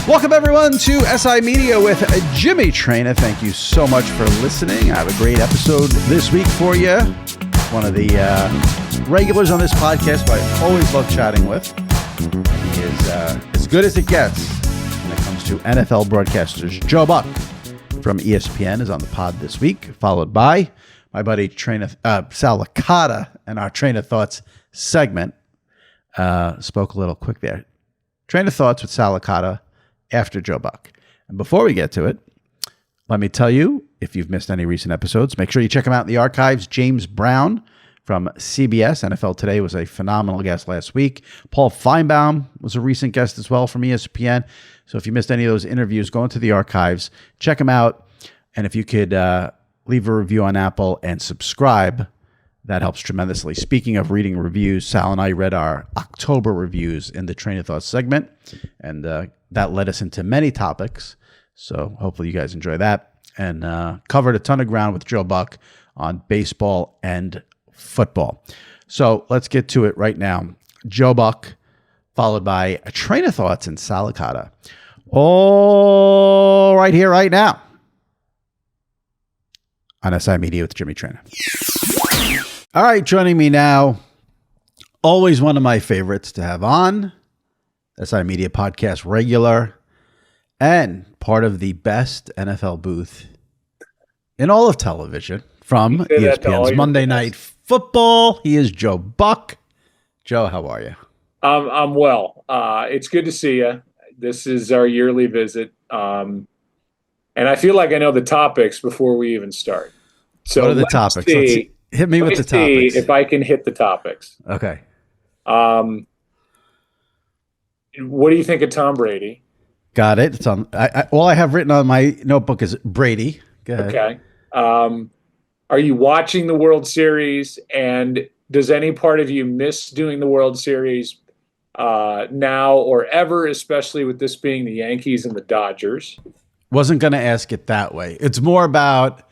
Welcome, everyone, to SI Media with Jimmy Traina. Thank you so much for listening. I have a great episode this week for you. One of the regulars on this podcast, who I always love chatting with. He is as good as it gets when it comes to NFL broadcasters. Joe Buck from ESPN is on the pod this week, followed by my buddy Sal Licata and our Traina Thoughts segment. Spoke a little quick there. Traina Thoughts with Sal Licata after Joe Buck. And before we get to it, let me tell you, if you've missed any recent episodes, make sure you check them out in the archives. James Brown from CBS, NFL Today, was a phenomenal guest last week. Paul Feinbaum was a recent guest as well from ESPN. So if you missed any of those interviews, go into the archives, check them out. And if you could leave a review on Apple and subscribe, that helps tremendously. Speaking of reading reviews, Sal and I read our October reviews in the Traina Thoughts segment, and that led us into many topics. So hopefully you guys enjoy that. And covered a ton of ground with Joe Buck on baseball and football. So let's get to it right now. Joe Buck, followed by a Traina Thoughts and Sal Licata. All right here, right now, on SI Media with Jimmy Traina. All right, joining me now, always one of my favorites to have on, SI Media podcast regular, and part of the best NFL booth in all of television from ESPN's Monday Night Football. He is Joe Buck. Joe, how are you? I'm well. It's good to see you. This is our yearly visit. And I feel like I know the topics before we even start. So what are the topics? Hit me with the topics. If I can hit the topics. Okay. What do you think of Tom Brady? Got it. It's on. All I have written on my notebook is Brady. Go ahead. Okay. Are you watching the World Series? And does any part of you miss doing the World Series now or ever, especially with this being the Yankees and the Dodgers? Wasn't going to ask it that way. It's more about,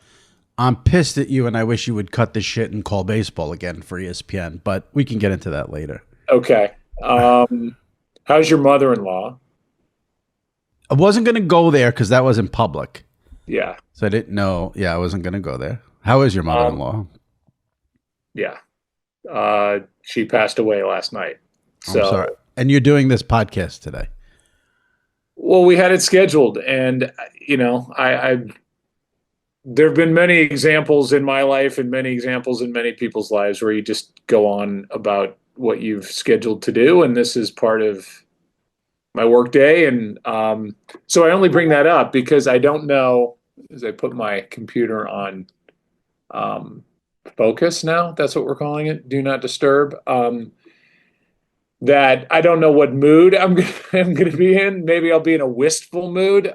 I'm pissed at you and I wish you would cut this shit and call baseball again for ESPN, but we can get into that later. Okay. How's your mother-in-law? I wasn't going to go there because that was in public. Yeah. So I didn't know. Yeah, I wasn't going to go there. How is your mother-in-law? Yeah. She passed away last night. So, I'm sorry. And you're doing this podcast today. Well, we had it scheduled, and there have been many examples in my life and many examples in many people's lives where you just go on about what you've scheduled to do, and this is part of my work day. And so I only bring that up because I don't know, as I put my computer on focus now, that's what we're calling it, do not disturb, that I don't know what mood I'm going to be in. Maybe I'll be in a wistful mood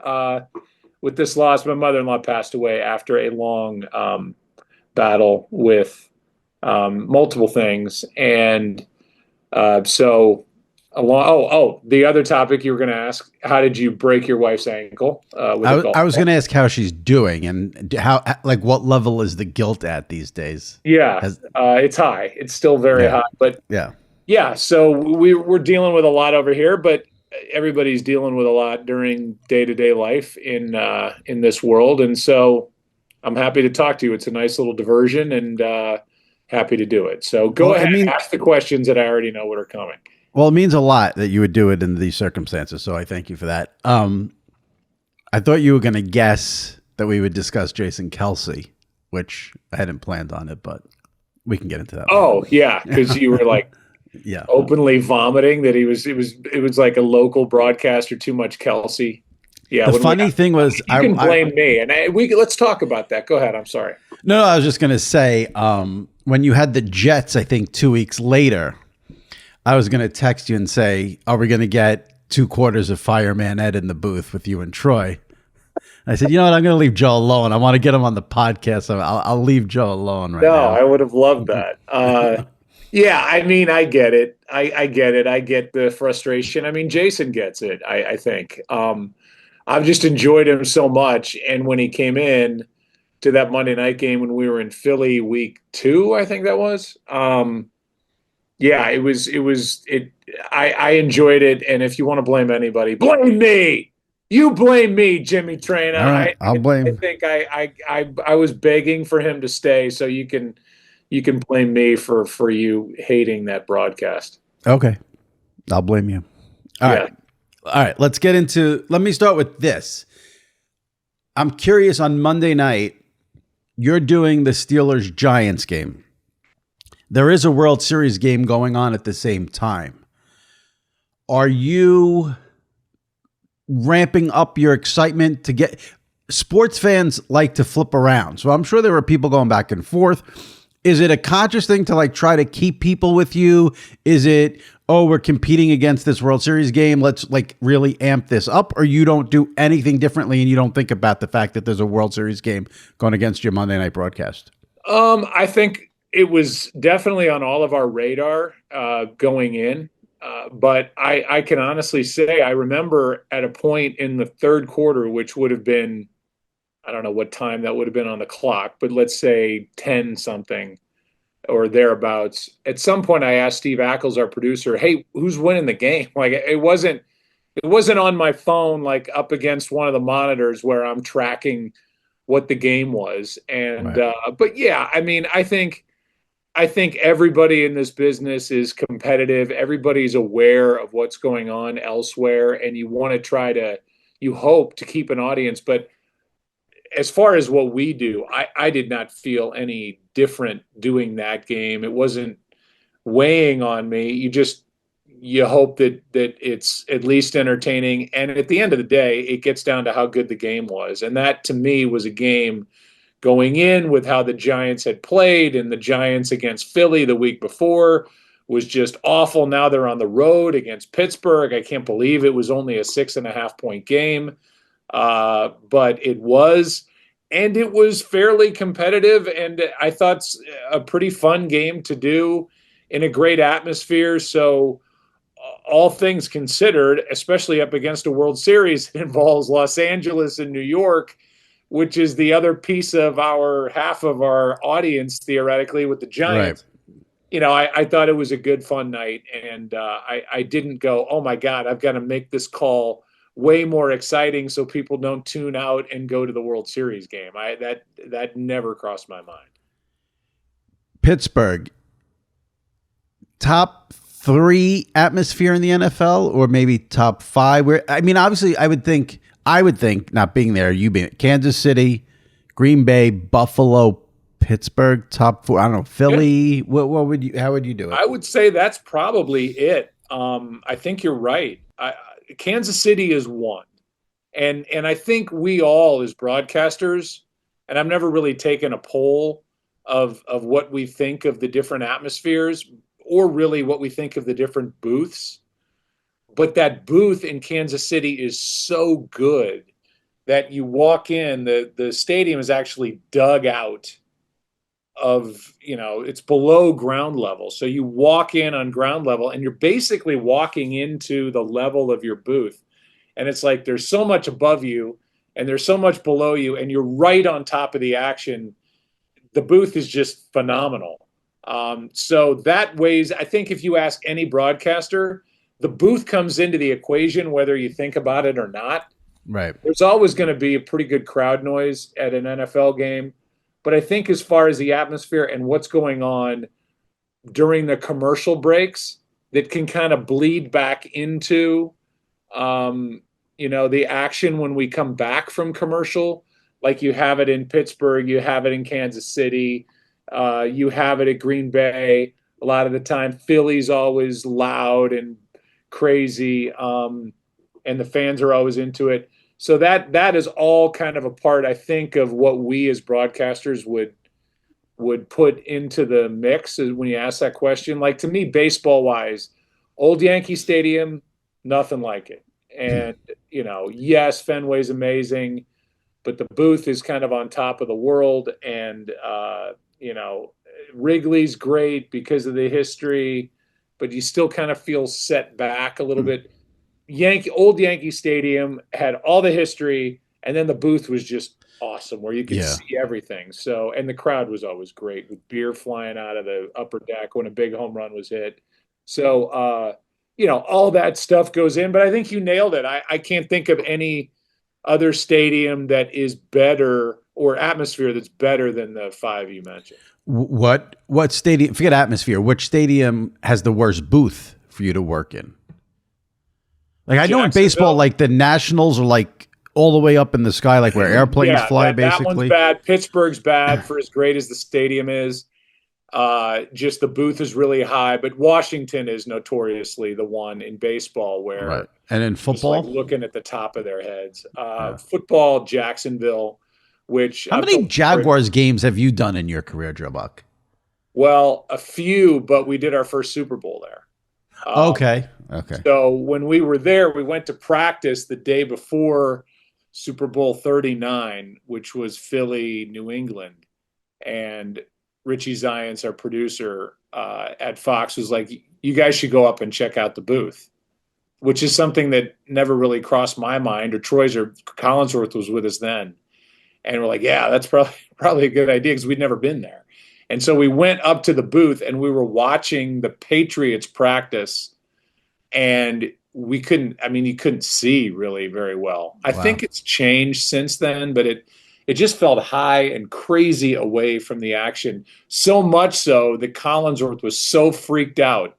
with this loss. My mother-in-law passed away after a long battle with multiple things. And so the other topic you were going to ask, how did you break your wife's ankle? I was going to ask how she's doing and how, like, what level is the guilt at these days? Yeah, it's high. It's still very high, but yeah. So we're dealing with a lot over here, but everybody's dealing with a lot during day-to-day life in this world. And so I'm happy to talk to you. It's a nice little diversion, and happy to do it. So go ahead and ask the questions that I already know what are coming. Well, it means a lot that you would do it in these circumstances, so I thank you for that. I thought you were going to guess that we would discuss Jason Kelce, which I hadn't planned on it, but we can get into that. Oh, yeah, because you were like openly vomiting that it was like a local broadcaster, too much Kelce. Yeah. The funny thing was, you can blame me, and let's talk about that. Go ahead. I'm sorry. No, I was just going to say, when you had the Jets, I think 2 weeks later, I was going to text you and say, are we going to get 2 quarters of Fireman Ed in the booth with you and Troy? And I said, you know what? I'm going to leave Joe alone. I want to get him on the podcast. So I'll leave Joe alone right now. No, I would have loved that. Yeah, I mean, I get it. I get it. I get the frustration. I mean, Jason gets it, I think. I've just enjoyed him so much. And when he came in to that Monday night game when we were in Philly week 2, I think that was, I enjoyed it. And if you want to blame anybody, blame me. You blame me, Jimmy Traina. All right, I'll I blame. think I was begging for him to stay, so you can blame me for you hating that broadcast. Okay, I'll blame you. All right. Yeah. All right, let me start with this. I'm curious, on Monday night, you're doing the Steelers Giants game. There is a World Series game going on at the same time. Are you ramping up your excitement to get sports fans like to flip around? So I'm sure there were people going back and forth. Is it a conscious thing to like try to keep people with you? Is it, oh, we're competing against this World Series game, let's like really amp this up? Or you don't do anything differently and you don't think about the fact that there's a World Series game going against your Monday night broadcast? I think it was definitely on all of our radar going in. But I can honestly say I remember at a point in the third quarter, which would have been, I don't know what time that would have been on the clock, but let's say 10 something or thereabouts. At some point, I asked Steve Ackles, our producer, "Hey, who's winning the game?" Like it wasn't on my phone, like up against one of the monitors where I'm tracking what the game was. And Right. but yeah, I mean, I think everybody in this business is competitive. Everybody's aware of what's going on elsewhere, and you want to you hope to keep an audience. But as far as what we do, I did not feel any different doing that game. It wasn't weighing on me. You hope that it's at least entertaining. And at the end of the day, it gets down to how good the game was. And that to me was a game going in with how the Giants had played, and the Giants against Philly the week before was just awful. Now they're on the road against Pittsburgh. I can't believe it was only a 6.5 point game, but it was, and it was fairly competitive. And I thought a pretty fun game to do in a great atmosphere. So, all things considered, especially up against a World Series that involves Los Angeles and New York, which is the other piece of our half of our audience theoretically with the Right. Giants. I thought it was a good fun night, and I didn't go, oh my God, I've got to make this call way more exciting so people don't tune out and go to the World Series game. That never crossed my mind. Pittsburgh, top three atmosphere in the NFL, or maybe top five. Where I mean, obviously, I would think not being there, you being Kansas City, Green Bay, Buffalo, Pittsburgh, top four. I don't know, Yeah, Philly. What would you? How would you do it? I would say that's probably it. I think you're right. Kansas City is one. And I think we all as broadcasters, and I've never really taken a poll of what we think of the different atmospheres or really what we think of the different booths. But that booth in Kansas City is so good that you walk in, the stadium is actually dug out of, it's below ground level. So you walk in on ground level and you're basically walking into the level of your booth. And it's like there's so much above you and there's so much below you, and you're right on top of the action. The booth is just phenomenal. So that weighs, I think if you ask any broadcaster, the booth comes into the equation whether you think about it or not. Right. There's always going to be a pretty good crowd noise at an NFL game. But I think as far as the atmosphere and what's going on during the commercial breaks, that can kind of bleed back into the action when we come back from commercial. Like you have it in Pittsburgh, you have it in Kansas City, you have it at Green Bay. A lot of the time, Philly's always loud and crazy, and the fans are always into it. So that is all kind of a part, I think, of what we as broadcasters would put into the mix when you ask that question. Like to me, baseball wise, old Yankee Stadium, nothing like it. And yes, Fenway's amazing, but the booth is kind of on top of the world. And Wrigley's great because of the history, but you still kind of feel set back a little bit. Old Yankee Stadium had all the history, and then the booth was just awesome where you could Yeah. see everything. So, and the crowd was always great with beer flying out of the upper deck when a big home run was hit. So, all that stuff goes in, but I think you nailed it. I can't think of any other stadium that is better, or atmosphere that's better than the 5 you mentioned. What stadium? Forget atmosphere. Which stadium has the worst booth for you to work in? Like I know in baseball, like the Nationals are like all the way up in the sky, like where airplanes fly. Basically, that one's bad. Pittsburgh's bad for as great as the stadium is. Just the booth is really high, but Washington is notoriously the one in baseball where, right. And in football, like looking at the top of their heads. Football, Jacksonville. Which how many Jaguars games have you done in your career, Joe Buck? Well, a few, but we did our first Super Bowl there. Okay. So when we were there, we went to practice the day before Super Bowl 39, which was Philly, New England. And Richie Zients, our producer at Fox, was like, you guys should go up and check out the booth, which is something that never really crossed my mind. Or Troy's or Collinsworth was with us then. And we're like, yeah, that's probably a good idea because we'd never been there. And so we went up to the booth and we were watching the Patriots practice, and you couldn't see really very well. I think it's changed since then, but it just felt high and crazy away from the action. So much so that Collinsworth was so freaked out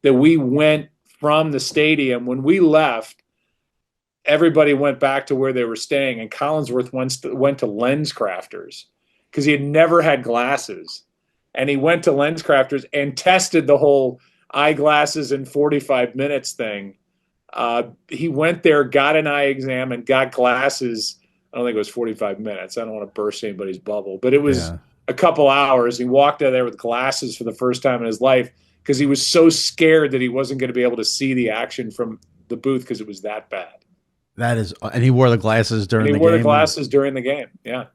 that we went from the stadium. When we left, everybody went back to where they were staying, and Collinsworth went to Lens Crafters because he had never had glasses. And he went to Lens Crafters and tested the whole eyeglasses in 45 minutes thing. He went there, got an eye exam, and got glasses. I don't think it was 45 minutes. I don't want to burst anybody's bubble, but it was a couple hours. He walked out of there with glasses for the first time in his life because he was so scared that he wasn't going to be able to see the action from the booth because it was that bad. That is, and he wore the glasses during the game. He wore the glasses during the game. Yeah.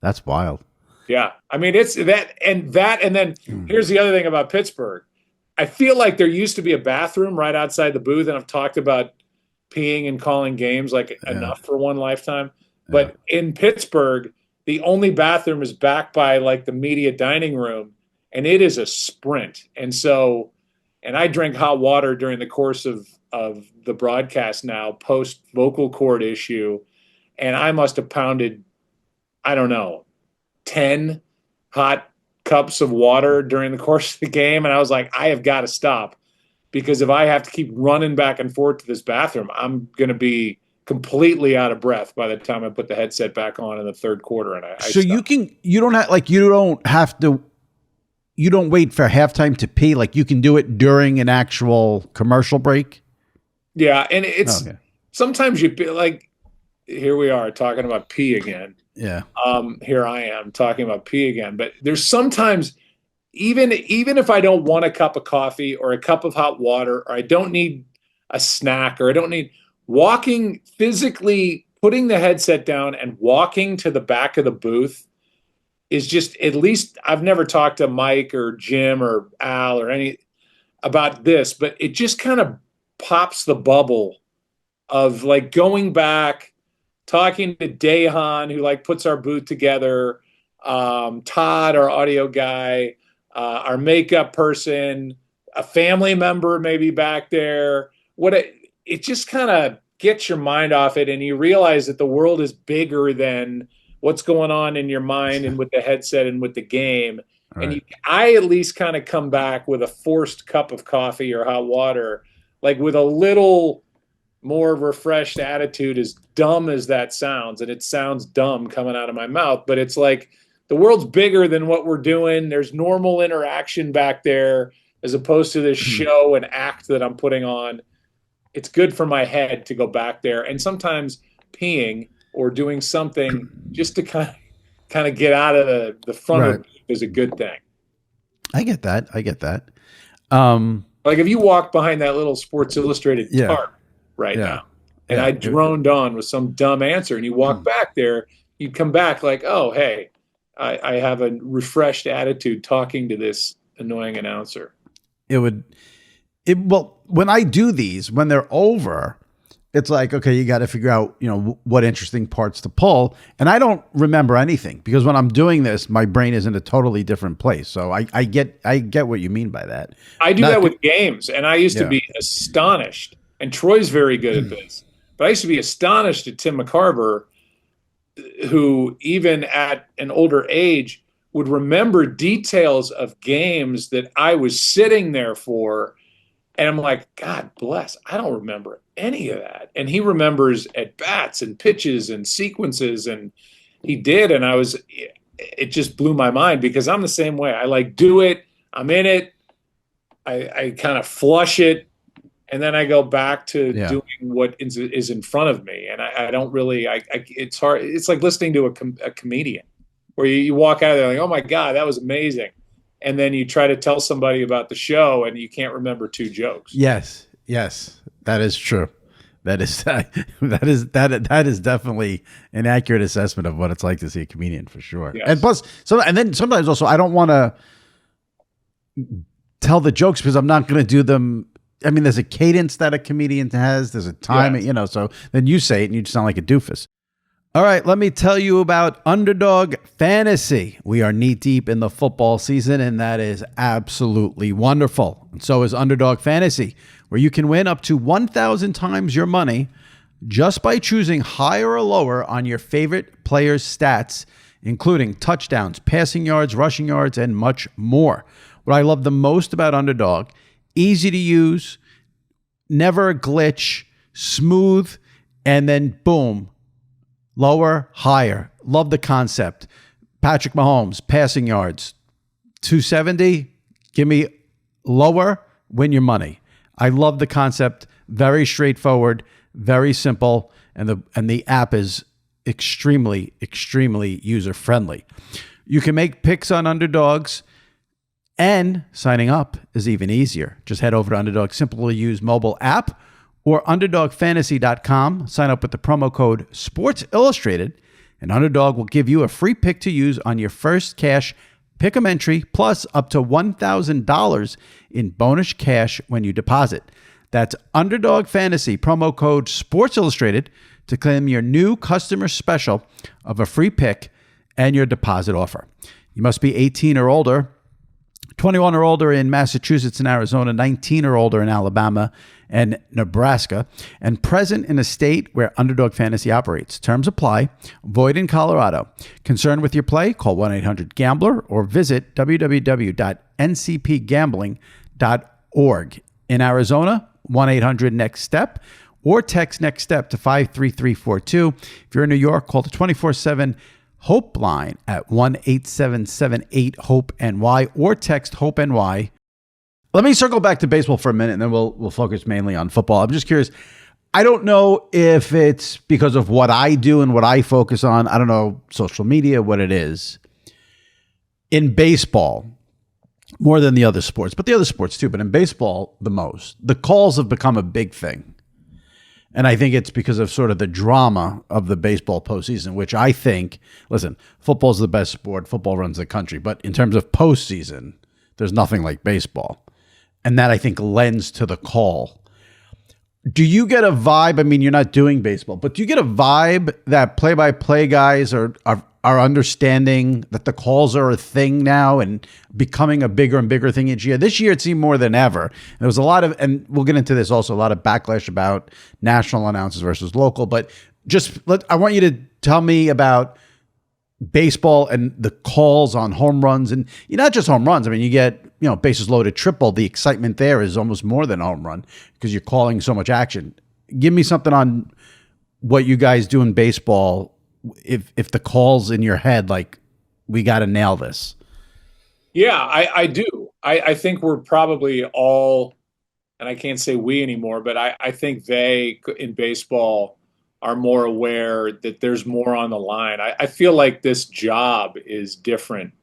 That's wild. Yeah. I mean, it's that. And then here's the other thing about Pittsburgh. I feel like there used to be a bathroom right outside the booth. And I've talked about peeing and calling games enough for one lifetime. But in Pittsburgh, the only bathroom is back by like the media dining room, and it is a sprint. And I drink hot water during the course of the broadcast now, post vocal cord issue. And I must have pounded, I don't know, 10 hot cups of water during the course of the game. And I was like, I have got to stop, because if I have to keep running back and forth to this bathroom, I'm going to be completely out of breath by the time I put the headset back on in the third quarter. And you don't wait for halftime to pee. Like you can do it during an actual commercial break. Yeah. And it's sometimes you like, here we are talking about pee again. Yeah. Here I am talking about pee again, but there's sometimes even if I don't want a cup of coffee or a cup of hot water, or I don't need a snack, or I don't need walking, physically putting the headset down and walking to the back of the booth is just, at least I've never talked to Mike or Jim or Al or any about this, but it just kind of pops the bubble of like going back, talking to Dahan, who like puts our booth together, Todd, our audio guy, our makeup person, a family member maybe back there. It just kind of gets your mind off it, and you realize that the world is bigger than what's going on in your mind and with the headset and with the game. Right. And I at least kind of come back with a forced cup of coffee or hot water, like with a little more refreshed attitude, as dumb as that sounds. And it sounds dumb coming out of my mouth, but it's like the world's bigger than what we're doing. There's normal interaction back there as opposed to this show and act that I'm putting on. It's good for my head to go back there, and sometimes peeing or doing something just to kind of get out of the front of it is a good thing. I get that. Like if you walk behind that little Sports Illustrated tarp now, and I droned on with some dumb answer, and you walk back there, you'd come back like, oh, hey, I have a refreshed attitude talking to this annoying announcer. Well, when I do these, when they're over, it's like, okay, you got to figure out, what interesting parts to pull. And I don't remember anything, because when I'm doing this, my brain is in a totally different place. So I get what you mean by that. I do that with games, and I used to be astonished. And Troy's very good at this. But I used to be astonished at Tim McCarver, who even at an older age would remember details of games that I was sitting there for. And I'm like, God bless, I don't remember any of that. And he remembers at bats and pitches and sequences, and he did. And it just blew my mind, because I'm the same way. I like do it, I'm in it, I kind of flush it, and then I go back to doing what is in front of me. And I don't really, it's hard. It's like listening to a comedian, where you walk out of there like, oh my God, that was amazing. And then you try to tell somebody about the show and you can't remember 2 jokes. Yes, that is true. That is definitely an accurate assessment of what it's like to see a comedian, for sure. Yes. And plus, and then sometimes also I don't want to tell the jokes because I'm not going to do them. I mean, there's a cadence that a comedian has. There's a time, so then you say it and you sound like a doofus. All right, let me tell you about Underdog Fantasy. We are knee deep in the football season, and that is absolutely wonderful. And so is Underdog Fantasy, where you can win up to 1,000 times your money just by choosing higher or lower on your favorite players' stats, including touchdowns, passing yards, rushing yards, and much more. What I love the most about Underdog: easy to use, never a glitch, smooth, and then boom, lower, higher. Love the concept. Patrick Mahomes, passing yards, 270. Give me lower, win your money. I love the concept. Very straightforward, very simple, and the app is extremely, extremely user-friendly. You can make picks on underdogs, and signing up is even easier. Just head over to Underdog's simple to use mobile app or UnderdogFantasy.com. Sign up with the promo code Sports Illustrated, and Underdog will give you a free pick to use on your first cash pick'em entry, plus up to $1,000 in bonus cash when you deposit. That's Underdog Fantasy, promo code Sports Illustrated, to claim your new customer special of a free pick and your deposit offer. You must be 18 or older, 21 or older in Massachusetts and Arizona, 19 or older in Alabama and Nebraska, and present in a state where Underdog Fantasy operates. Terms apply. Void in Colorado. Concerned with your play? Call 1-800-GAMBLER or visit www.ncpgambling.org. In Arizona, 1-800-NEXT-STEP or text NEXT STEP to 53342. If you're in New York, call the 24/7 Hope line at 1-877-8-HOPE-NY or text HOPE-NY. Let me circle back to baseball for a minute, and then we'll focus mainly on football. I'm just curious. I don't know if it's because of what I do and what I focus on. I don't know, social media, what it is. In baseball, more than the other sports, but the other sports too, but in baseball, the most. The calls have become a big thing. And I think it's because of sort of the drama of the baseball postseason, which I think, listen, football's the best sport. Football runs the country. But in terms of postseason, there's nothing like baseball. And that, I think, lends to the call. Do you get a vibe? I mean, you're not doing baseball, but do you get a vibe that play-by-play guys are understanding that the calls are a thing now and becoming a bigger and bigger thing each year? This year, it seemed more than ever. And there was a lot of, and we'll get into this also, a lot of backlash about national announcers versus local. But I want you to tell me about baseball and the calls on home runs, and not just home runs. I mean, you get, bases loaded triple. The excitement there is almost more than a home run because you're calling so much action. Give me something on what you guys do in baseball. If the call's in your head, like, we got to nail this. Yeah, I do. I think we're probably all, and I can't say we anymore, but I think they in baseball are more aware that there's more on the line. I feel like this job is different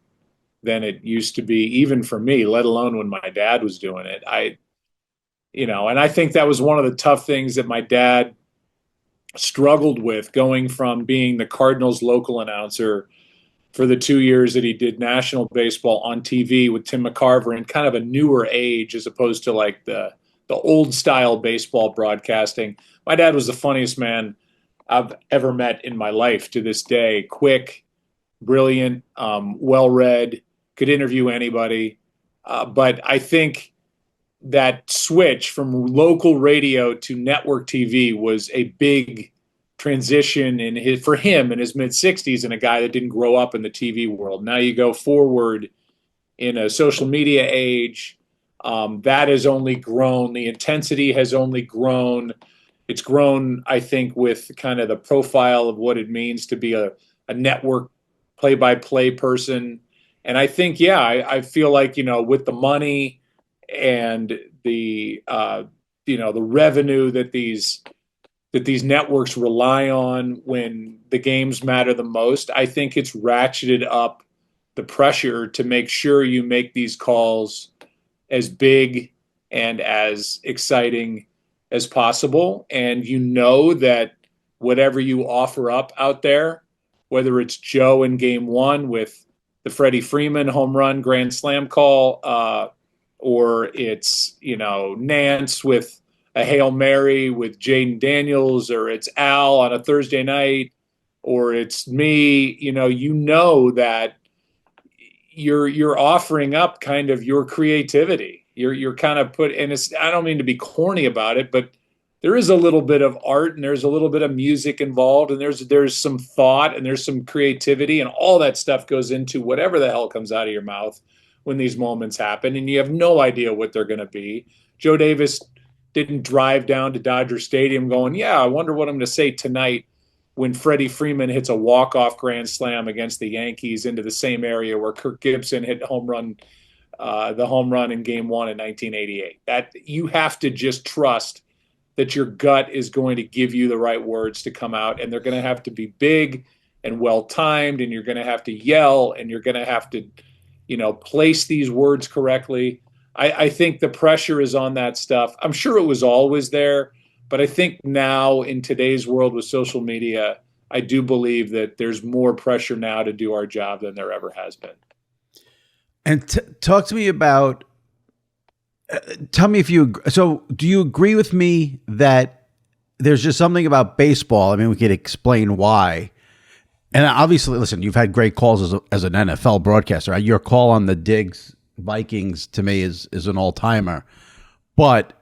than it used to be, even for me, let alone when my dad was doing it. And I think that was one of the tough things that my dad struggled with, going from being the Cardinals local announcer for the 2 years that he did national baseball on TV with Tim McCarver in kind of a newer age, as opposed to like the old style baseball broadcasting. My dad was the funniest man I've ever met in my life to this day. Quick, brilliant, well-read, could interview anybody. But I think that switch from local radio to network TV was a big transition for him in his mid 60s, and a guy that didn't grow up in the TV world. Now you go forward in a social media age, that has only grown. The intensity has only grown. It's grown, I think, with kind of the profile of what it means to be a network play-by-play person. And I think, yeah, I feel like, with the money and the the revenue that these networks rely on when the games matter the most, I think it's ratcheted up the pressure to make sure you make these calls as big and as exciting as possible. And that whatever you offer up out there, whether it's Joe in game one with the Freddie Freeman home run grand slam call, or it's, Nance with a Hail Mary with Jaden Daniels, or it's Al on a Thursday night, or it's me, that you're offering up kind of your creativity. You're kind of and I don't mean to be corny about it, but there is a little bit of art and there's a little bit of music involved, and there's some thought and there's some creativity, and all that stuff goes into whatever the hell comes out of your mouth when these moments happen, and you have no idea what they're going to be. Joe Davis didn't drive down to Dodger Stadium going, yeah, I wonder what I'm going to say tonight when Freddie Freeman hits a walk-off grand slam against the Yankees into the same area where Kirk Gibson hit the home run in game one in 1988. That you have to just trust that your gut is going to give you the right words to come out, and they're going to have to be big and well-timed, and you're going to have to yell, and you're going to have to, place these words correctly. I think the pressure is on that stuff. I'm sure it was always there, but I think now in today's world with social media, I do believe that there's more pressure now to do our job than there ever has been. And talk to me about, tell me if so do you agree with me that there's just something about baseball? I mean, we could explain why. And obviously, listen, you've had great calls as an NFL broadcaster. Your call on the Diggs Vikings to me is an all-timer. But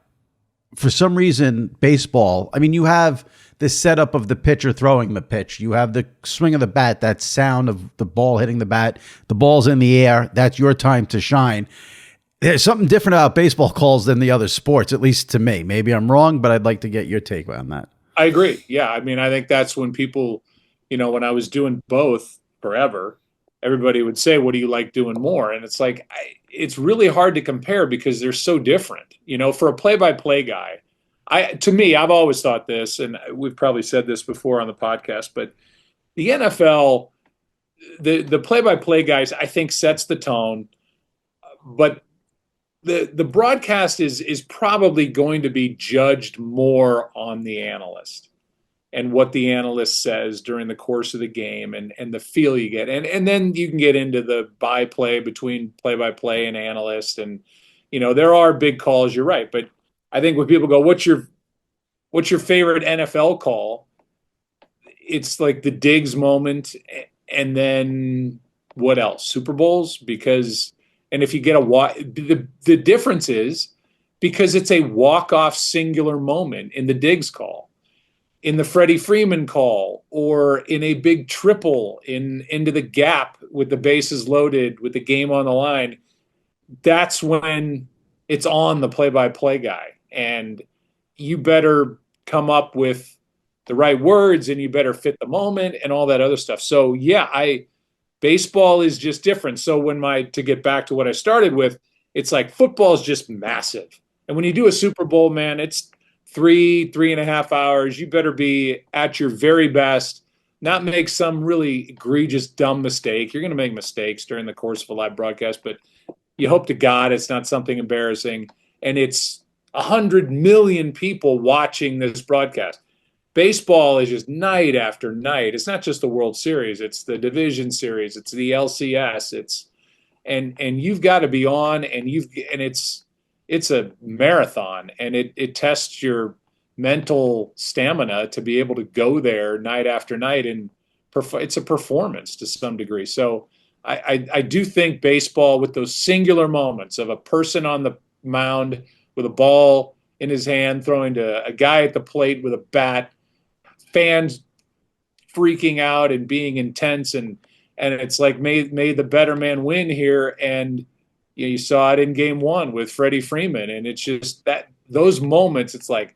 for some reason, baseball, I mean, you have the setup of the pitcher throwing the pitch. You have the swing of the bat, that sound of the ball hitting the bat. The ball's in the air. That's your time to shine. There's something different about baseball calls than the other sports, at least to me. Maybe I'm wrong, but I'd like to get your take on that. I agree. Yeah. I mean, I think that's when people, when I was doing both forever, everybody would say, what do you like doing more? And it's like, it's really hard to compare because they're so different. For a play-by-play guy, to me, I've always thought this, and we've probably said this before on the podcast, but the NFL, the play-by-play guys, I think sets the tone, but the broadcast is probably going to be judged more on the analyst and what the analyst says during the course of the game and the feel you get. And then you can get into the by-play between play-by-play and analyst. And, there are big calls, you're right. But I think when people go, what's your favorite NFL call? It's like the Diggs moment. And then what else? Super Bowls? And if you get the difference is because it's a walk-off singular moment in the Diggs call, in the Freddie Freeman call, or in a big triple into the gap with the bases loaded, with the game on the line, that's when it's on the play-by-play guy. And you better come up with the right words, and you better fit the moment and all that other stuff. So, yeah, baseball is just different. So to get back to what I started with, it's like football is just massive. And when you do a Super Bowl, man, it's 3.5 hours. You better be at your very best, not make some really egregious, dumb mistake. You're going to make mistakes during the course of a live broadcast, but you hope to God it's not something embarrassing. And it's 100 million people watching this broadcast. Baseball is just night after night. It's not just the World Series. It's the Division Series. It's the LCS. And you've got to be on, and it's a marathon, and it tests your mental stamina to be able to go there night after night, and it's a performance to some degree. So I do think baseball, with those singular moments of a person on the mound with a ball in his hand, throwing to a guy at the plate with a bat, fans freaking out and being intense, and it's like may the better man win here. And you saw it in game one with Freddie Freeman, and it's just that those moments, it's like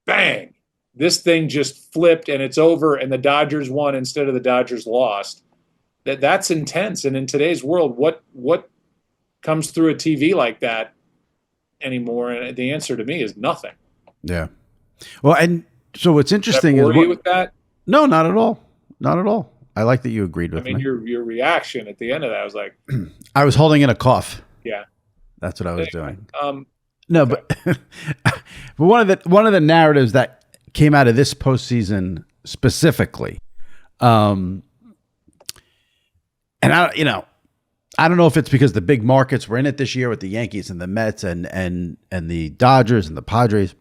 bang, this thing just flipped and it's over, and the Dodgers won instead of the Dodgers lost. That's intense. And in today's world, what comes through a TV like that anymore? And the answer to me is nothing. Yeah. Well, and so what's interesting is you with that? No, not at all. Not at all. I like that you agreed with me. Your reaction at the end of that, I was like, I was holding in a cough. Yeah, that's what I was doing. No, okay. but one of the narratives that came out of this postseason specifically, and I don't know if it's because the big markets were in it this year with the Yankees and the Mets and the Dodgers and the Padres,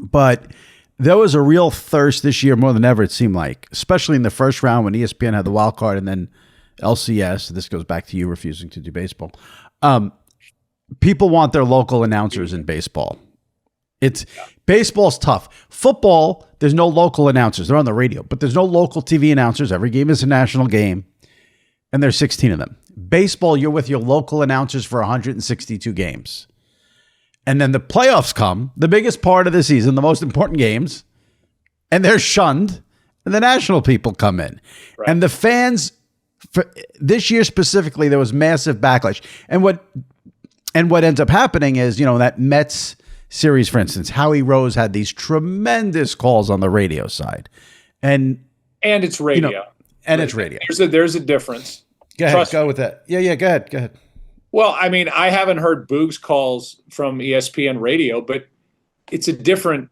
but there was a real thirst this year more than ever, it seemed like, especially in the first round when ESPN had the wild card and then LCS. This goes back to you refusing to do baseball. People want their local announcers in baseball. Baseball's tough. Football, there's no local announcers. They're on the radio, but there's no local TV announcers. Every game is a national game, and there's 16 of them. Baseball, you're with your local announcers for 162 games. And then the playoffs come, the biggest part of the season, the most important games, and they're shunned, and the national people come in. Right. And the fans, for this year specifically, there was massive backlash. And what ends up happening is, that Mets series, for instance, Howie Rose had these tremendous calls on the radio side. And it's radio. It's radio. There's a difference. Go ahead. Go with that. Yeah, go ahead. Well, I haven't heard Boog's calls from ESPN radio, but it's a different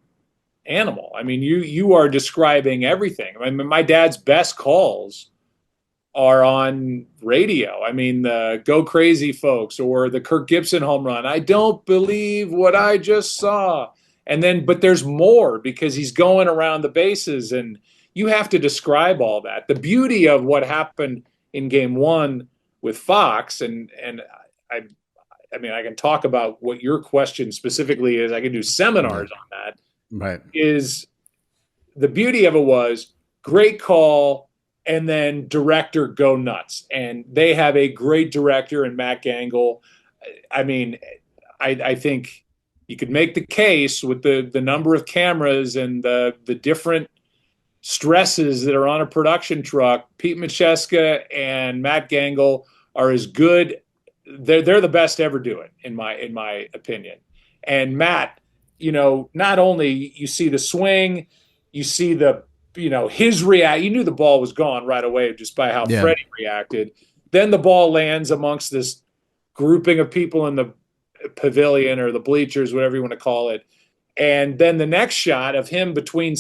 animal. You are describing everything. My dad's best calls are on radio. The Go Crazy folks or the Kirk Gibson home run. I don't believe what I just saw. But there's more because he's going around the bases and you have to describe all that. The beauty of what happened in game one with Fox and I can talk about what your question specifically is. I can do seminars on that. Right. Is the beauty of it was great call and then director go nuts. And they have a great director in Matt Gangle. I think you could make the case with the number of cameras and the different stresses that are on a production truck. Pete Macheska and Matt Gangle are as good. They're the best to ever do it, in my opinion. And Matt, not only you see the swing, you see his react. You knew the ball was gone right away just by how Freddie reacted. Then the ball lands amongst this grouping of people in the pavilion or the bleachers, whatever you want to call it. And then the next shot of him between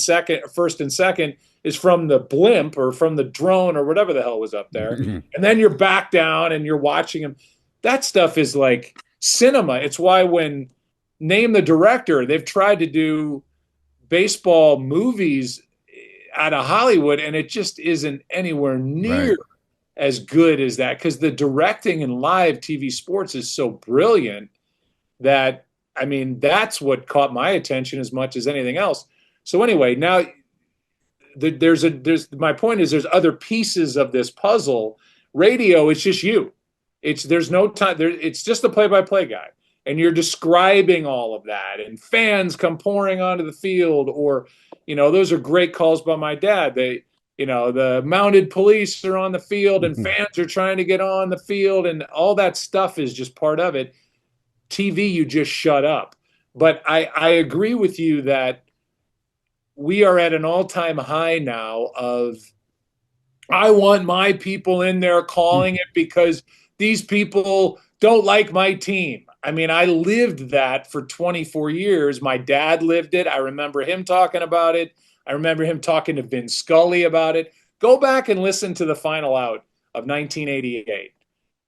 first and second is from the blimp or from the drone or whatever the hell was up there. And then you're back down and you're watching him. That stuff is like cinema. It's why when Name the Director, they've tried to do baseball movies out of Hollywood, and it just isn't anywhere near as good as that because the directing in live TV sports is so brilliant that, that's what caught my attention as much as anything else. So anyway, now my point is there's other pieces of this puzzle. Radio, it's just you. There's no time there. It's just the play-by-play guy, and you're describing all of that, and fans come pouring onto the field, or those are great calls by my dad. The mounted police are on the field, and fans are trying to get on the field, and all that stuff is just part of it. TV, you just shut up. But I agree with you that we are at an all-time high now of I want my people in there calling it because these people don't like my team. I lived that for 24 years. My dad lived it. I remember him talking about it. I remember him talking to Vin Scully about it. Go back and listen to the final out of 1988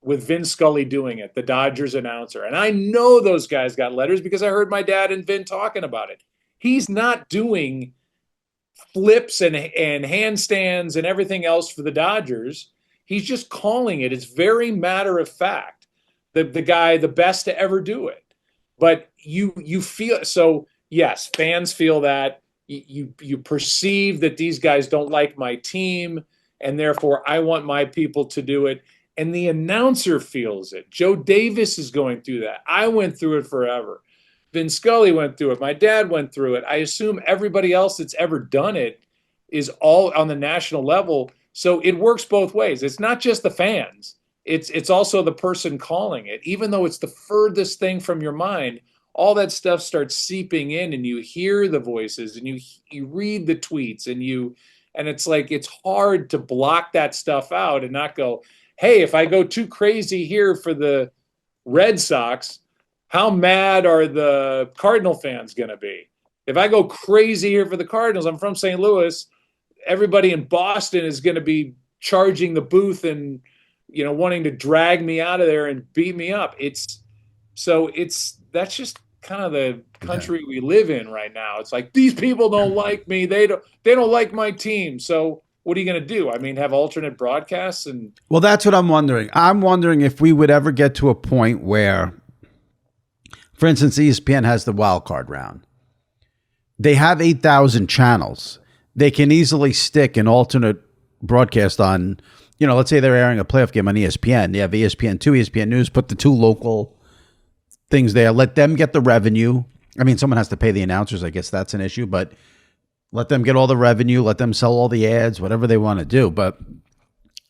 with Vin Scully doing it, the Dodgers announcer. And I know those guys got letters because I heard my dad and Vin talking about it. He's not doing flips and handstands and everything else for the Dodgers. He's just calling it. It's very matter of fact. The guy, the best to ever do it. But you feel so. Yes, fans feel that you perceive that these guys don't like my team, and therefore I want my people to do it. And the announcer feels it. Joe Davis is going through that. I went through it forever. Vin Scully went through it. My dad went through it. I assume everybody else that's ever done it is all on the national level. So it works both ways. It's not just the fans. It's also the person calling it. Even though it's the furthest thing from your mind, all that stuff starts seeping in, and you hear the voices, and you read the tweets, and it's like it's hard to block that stuff out and not go, hey, if I go too crazy here for the Red Sox, how mad are the Cardinal fans going to be? If I go crazy here for the Cardinals, I'm from St. Louis, everybody in Boston is going to be charging the booth and wanting to drag me out of there and beat me up. That's just kind of the country we live in right now. It's like, these people don't like me. They don't like my team. So what are you going to do? I mean, have alternate broadcasts? And well, that's what I'm wondering. I'm wondering if we would ever get to a point where, for instance, ESPN has the wild card round. They have 8,000 channels. They can easily stick an alternate broadcast on, let's say they're airing a playoff game on ESPN. They have ESPN2, ESPN News, put the two local things there. Let them get the revenue. I mean, someone has to pay the announcers. I guess that's an issue, but let them get all the revenue. Let them sell all the ads, whatever they want to do. But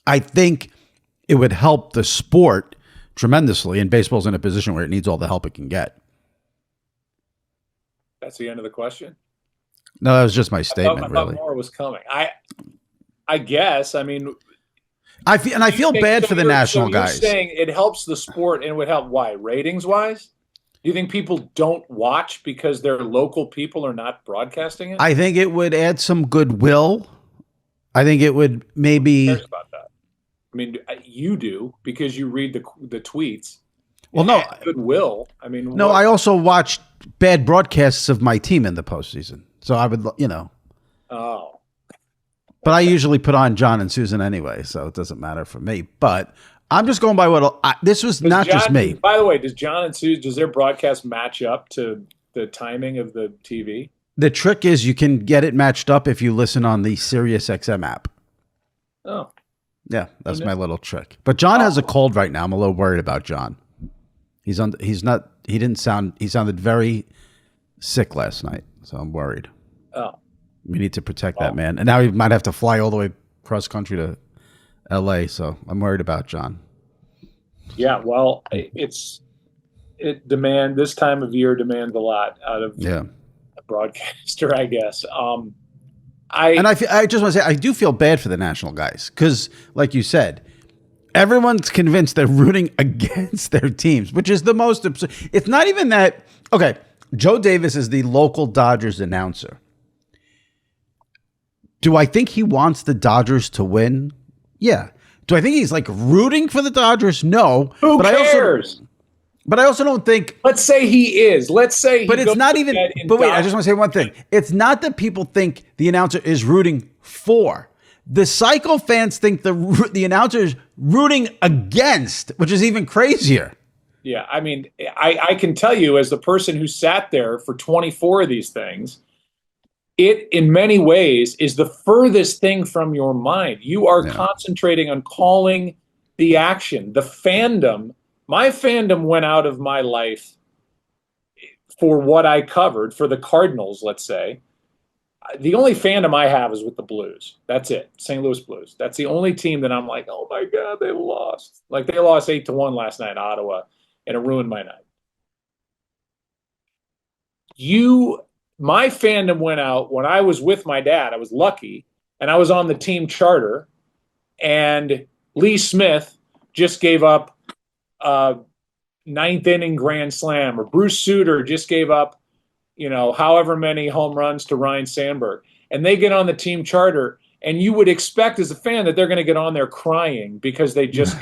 I think it would help the sport tremendously, and baseball's in a position where it needs all the help it can get. That's the end of the question? No, that was just my statement. I thought more was coming. I guess. I mean, I feel bad for the national guys. You're saying it helps the sport, and it would help. Why? Ratings wise? Do you think people don't watch because their local people are not broadcasting it? I think it would add some goodwill. I think it would maybe. Who cares about that? I mean, you do because you read the tweets. Well, no goodwill. I mean, no. What? I also watched bad broadcasts of my team in the postseason, so I would, Oh. But I usually put on John and Susan anyway, so it doesn't matter for me. But I'm just going by this was not just me. By the way, does John and Susan, does their broadcast match up to the timing of the TV? The trick is you can get it matched up if you listen on the Sirius XM app. Oh. Yeah, that's my little trick. But John has a cold right now. I'm a little worried about John. He sounded very sick last night, so I'm worried. Oh. We need to protect that man. And now he might have to fly all the way cross country to LA, so I'm worried about John. Yeah, well, this time of year demands a lot out of a broadcaster, I guess. I just want to say I do feel bad for the national guys because, like you said, everyone's convinced they're rooting against their teams, which is the most absurd. It's not even that. Okay, Joe Davis is the local Dodgers announcer. Do I think he wants the Dodgers to win? Yeah. Do I think he's like rooting for the Dodgers? No. Who cares? But I also don't think. Let's say he is. Let's say. But it's not even. But wait, I just want to say one thing. It's not that people think the announcer is rooting for. The psycho fans think the announcer is rooting against, which is even crazier. Yeah, I mean, I can tell you as the person who sat there for 24 of these things, it in many ways is the furthest thing from your mind. You are concentrating on calling the action. The fandom, my fandom went out of my life for what I covered for the Cardinals, let's say. The only fandom I have is with the Blues. That's it. St. Louis Blues. That's the only team that I'm like, oh my God, they lost. Like they lost 8-1 last night in Ottawa, and it ruined my night. My fandom went out when I was with my dad. I was lucky, and I was on the team charter, and Lee Smith just gave up a ninth inning grand slam, or Bruce Sutter just gave up, however many home runs to Ryan Sandberg. And they get on the team charter, and you would expect as a fan that they're going to get on there crying because they just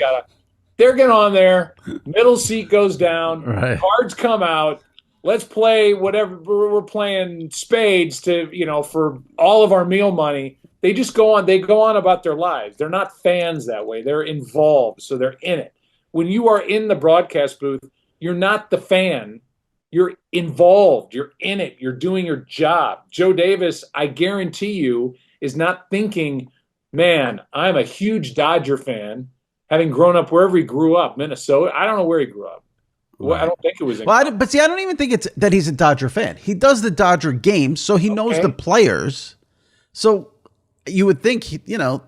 they're getting on there, middle seat goes down, cards come out, let's play whatever, we're playing spades to, for all of our meal money. They just go on about their lives. They're not fans that way. They're involved, so they're in it. When you are in the broadcast booth, you're not the fan. you're involved, you're in it, you're doing your job. Joe Davis, I guarantee you, is not thinking, man, I'm a huge Dodger fan, having grown up wherever he grew up, Minnesota. I don't know where he grew up. Well, I Right. don't think it was in. Well, but see, I don't even think it's that he's a Dodger fan. He does the Dodger games, so he knows the Okay. players. So you would think,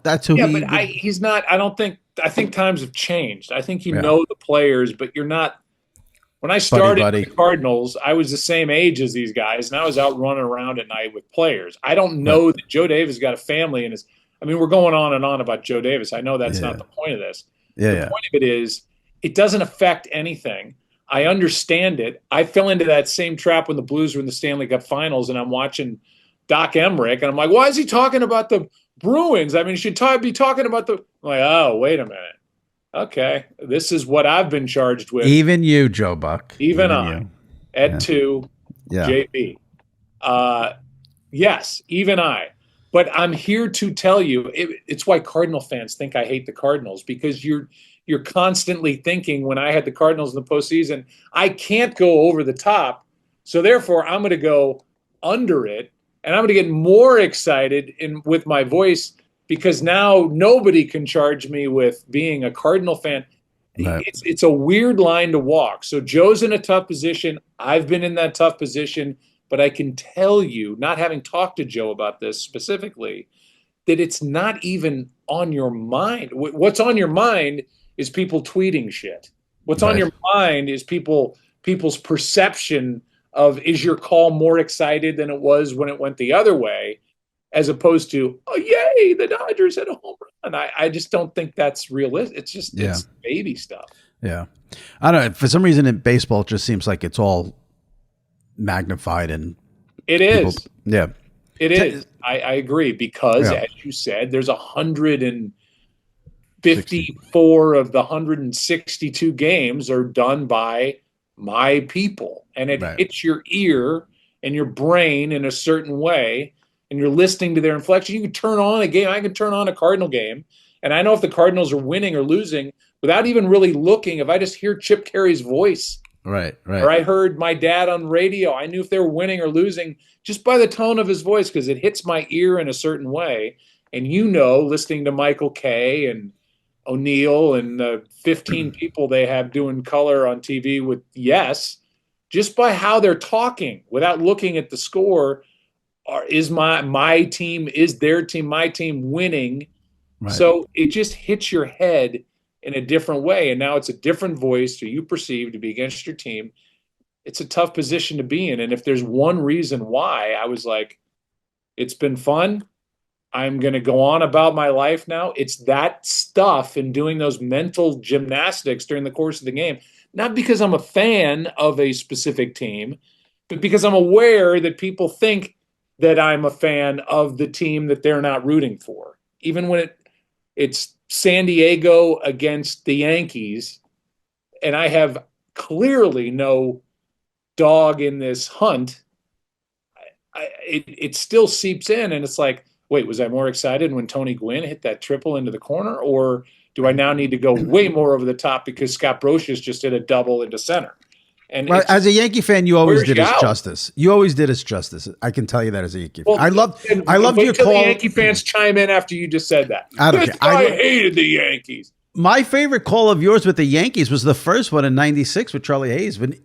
that's who Yeah, he but would. he's not. I don't think. I think times have changed. I think you Yeah. know the players, but you're not. When I Buddy, started buddy. with the Cardinals, I was the same age as these guys, and I was out running around at night with players. I don't Right. know that Joe Davis got a family and is. I mean, we're going on and on about Joe Davis. I know that's not Yeah. the point of this. Yeah. The Yeah. point of it is, it doesn't affect anything. I understand it. I fell into that same trap when the Blues were in the Stanley Cup Finals, and I'm watching Doc Emmerich, and I'm like, why is he talking about the Bruins? I mean, he should be talking about the. I'm like, oh, wait a minute. Okay, this is what I've been charged with. Even you, Joe Buck. Even I, you. Ed Yeah. 2, Yeah. JB. Yes, even I. But I'm here to tell you, it's why Cardinal fans think I hate the Cardinals, because you're constantly thinking, when I had the Cardinals in the postseason, I can't go over the top, so therefore I'm going to go under it, and I'm going to get more excited with my voice, because now nobody can charge me with being a Cardinal fan. Right. It's a weird line to walk. So Joe's in a tough position. I've been in that tough position. But I can tell you, not having talked to Joe about this specifically, that it's not even on your mind. What's on your mind is people tweeting shit. What's on Right. your mind is people's perception of, is your call more excited than it was when it went the other way, as opposed to, oh, yay, the Dodgers hit a home run. I just don't think that's realistic. It's just it's baby stuff. Yeah. I don't know. For some reason in baseball, it just seems like it's all magnified and It is. Yeah. It is. I agree, because, as you said, there's 154 of the 162 games are done by my people, and it hits your ear and your brain in a certain way, and you're listening to their inflection. You can turn on a game. I can turn on a Cardinal game, and I know if the Cardinals are winning or losing without even really looking. If I just hear Chip Carey's voice, right, or I heard my dad on radio, I knew if they were winning or losing just by the tone of his voice, because it hits my ear in a certain way. And listening to Michael Kay and O'Neill and the 15 people they have doing color on TV with just by how they're talking without looking at the score, is my team, is their team, my team winning? Right. So it just hits your head in a different way. And now it's a different voice who you perceive to be against your team. It's a tough position to be in. And if there's one reason why I was like, it's been fun, I'm going to go on about my life now, it's that stuff and doing those mental gymnastics during the course of the game. Not because I'm a fan of a specific team, but because I'm aware that people think that I'm a fan of the team that they're not rooting for. Even when it's San Diego against the Yankees, and I have clearly no dog in this hunt, it still seeps in, and it's like, wait, was I more excited when Tony Gwynn hit that triple into the corner, or do I now need to go way more over the top because Scott Brosius just hit a double into center? And as a Yankee fan, you always did us out? justice. You always did us justice. I can tell you that as a Yankee fan. I loved your call. The Yankee fans chime in after you just said that. I don't care. I hated the Yankees. My favorite call of yours with the Yankees was the first one in '96 with Charlie Hayes. When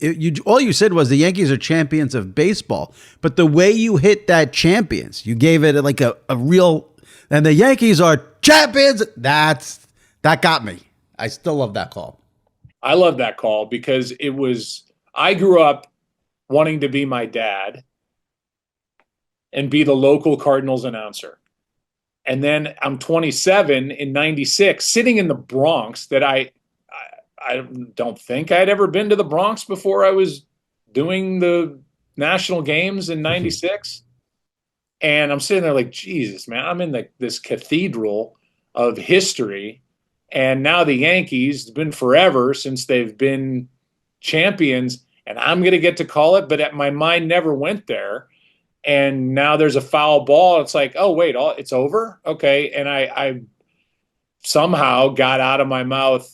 all you said was the Yankees are champions of baseball, but the way you hit that champions, you gave it like a real, and the Yankees are champions. That got me. I still love that call. I love that call because I grew up wanting to be my dad and be the local Cardinals announcer. And then I'm 27 in '96, sitting in the Bronx that I don't think I'd ever been to the Bronx before I was doing the national games in '96. And I'm sitting there like, Jesus, man, I'm in this cathedral of history. And now the Yankees, it's been forever since they've been champions, and I'm going to get to call it, but my mind never went there. And now there's a foul ball. It's like, oh, wait, it's over? Okay. And I somehow got out of my mouth,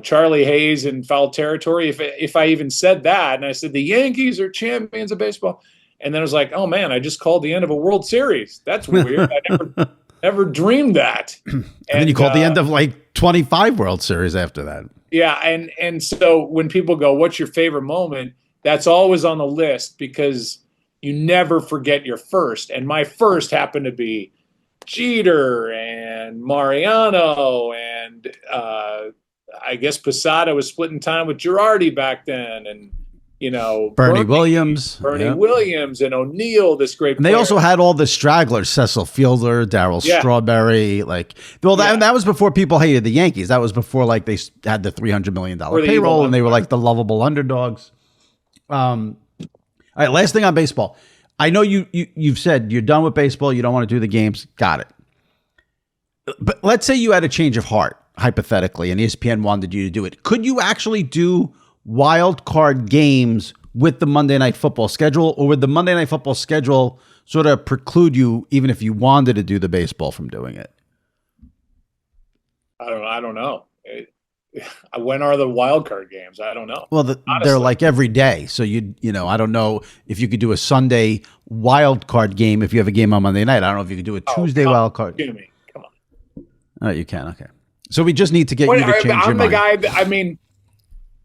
Charlie Hayes in foul territory. If I even said that, and I said the Yankees are champions of baseball, and then I was like, oh man, I just called the end of a World Series. That's weird. I never dreamed that. And then you called the end of like 25 World Series after that. Yeah, and so when people go, what's your favorite moment? That's always on the list because you never forget your first. And my first happened to be Jeter and Mariano, and I guess Posada was splitting time with Girardi back then, and Bernie Williams, Williams, and O'Neill. This great, and they also had all the stragglers: Cecil Fielder, Darryl Strawberry. That was before people hated the Yankees. That was before they had the $300 million payroll, and they were like the lovable underdogs. All right, last thing on baseball. I know you've said you're done with baseball. You don't want to do the games. Got it. But let's say you had a change of heart, hypothetically, and ESPN wanted you to do it. Could you actually do wild card games with the Monday Night Football schedule, or would the Monday Night Football schedule sort of preclude you, even if you wanted to do the baseball, from doing it? I don't know. When are the wild card games? I don't know. Well, they're like every day. So I don't know if you could do a Sunday wild card game if you have a game on Monday night. I don't know if you could do a Tuesday wild card. Jimmy, come on. Oh, you can. Okay. So we just need to get you to change your mind. I'm the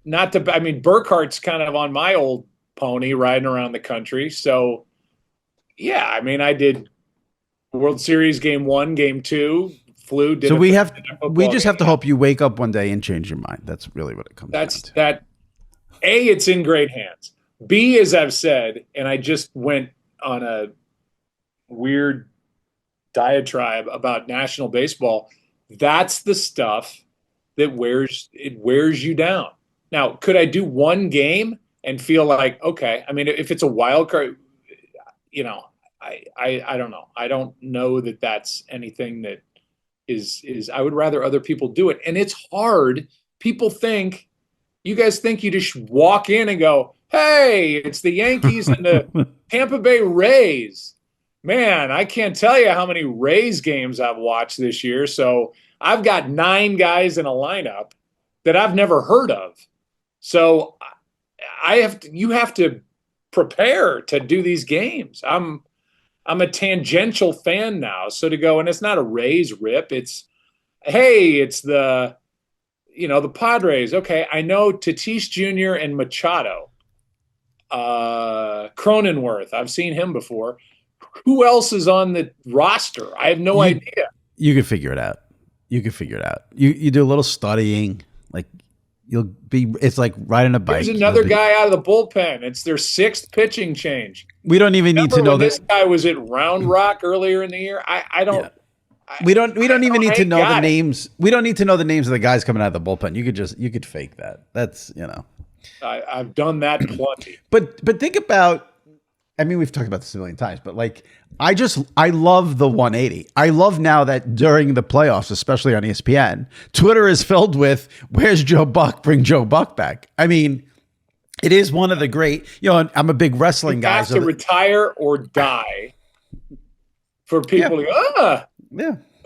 guy. Burkhart's kind of on my old pony riding around the country. So, yeah, I did World Series game 1, game 2. Flew. So we just have to hope you wake up one day and change your mind. That's really what it comes down to. A, it's in great hands. B, as I've said, and I just went on a weird diatribe about national baseball. That's the stuff that wears you down. Now, could I do one game and feel like, okay, if it's a wild card, I don't know. I don't know that that's anything that is I would rather other people do it. And it's hard. You guys think you just walk in and go, hey, it's the Yankees and the Tampa Bay Rays. Man, I can't tell you how many Rays games I've watched this year. So I've got 9 guys in a lineup that I've never heard of. So you have to prepare to do these games. I'm a tangential fan now. So to go, and it's not a Rays rip. It's the Padres. Okay. I know Tatis Jr. and Machado, Cronenworth. I've seen him before. Who else is on the roster? I have no idea. You can figure it out. You do a little studying, it's like riding a bike. There's another guy out of the bullpen. It's their 6th pitching change. We don't even need to know this guy was at Round Rock earlier in the year. I don't. Yeah. We don't even need to know the names. We don't need to know the names of the guys coming out of the bullpen. You could fake that. That's I've done that plenty. But think about. We've talked about this a million times, but I love the 180. I love now that during the playoffs, especially on ESPN, Twitter is filled with "Where's Joe Buck? Bring Joe Buck back." It is one of the great. I'm a big wrestling guy. Has to retire or die for people. It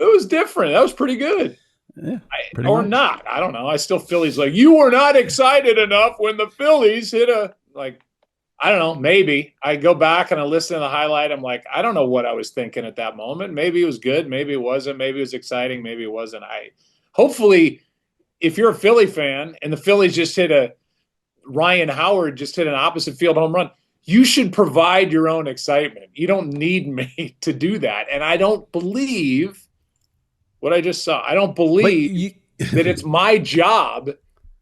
was different. That was pretty good. Yeah, or not. I don't know. I still Phillies you were not excited enough when the Phillies hit I don't know. Maybe I go back and I listen to the highlight. I'm like, I don't know what I was thinking at that moment. Maybe it was good. Maybe it wasn't. Maybe it was exciting. Maybe it wasn't. Hopefully, if you're a Philly fan and the Phillies Ryan Howard just hit an opposite field home run, you should provide your own excitement. You don't need me to do that. And I don't believe what I just saw. I don't believe that it's my job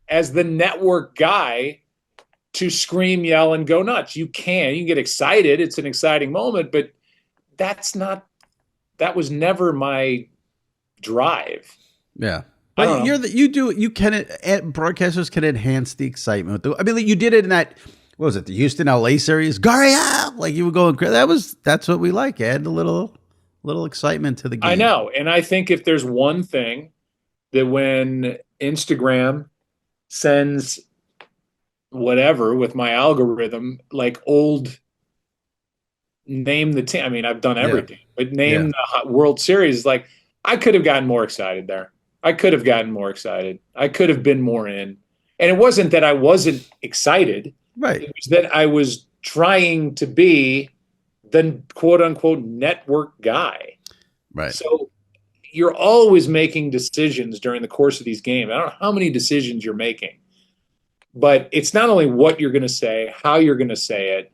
as the network guy to scream, yell, and go nuts. You can get excited. It's an exciting moment, but that was never my drive. Yeah. But broadcasters can enhance the excitement. You did it in that, what was it? The Houston LA series, Gurriel, you were going crazy. That's what we like. Add a little excitement to the game. I know. And I think if there's one thing that when Instagram sends whatever with my algorithm, old name the team. I've done everything, but name the World Series. I could have gotten more excited there. I could have gotten more excited. I could have been more in. And it wasn't that I wasn't excited. Right. It was that I was trying to be the quote unquote network guy. Right. So you're always making decisions during the course of these games. I don't know how many decisions you're making, but it's not only what you're going to say, how you're going to say it.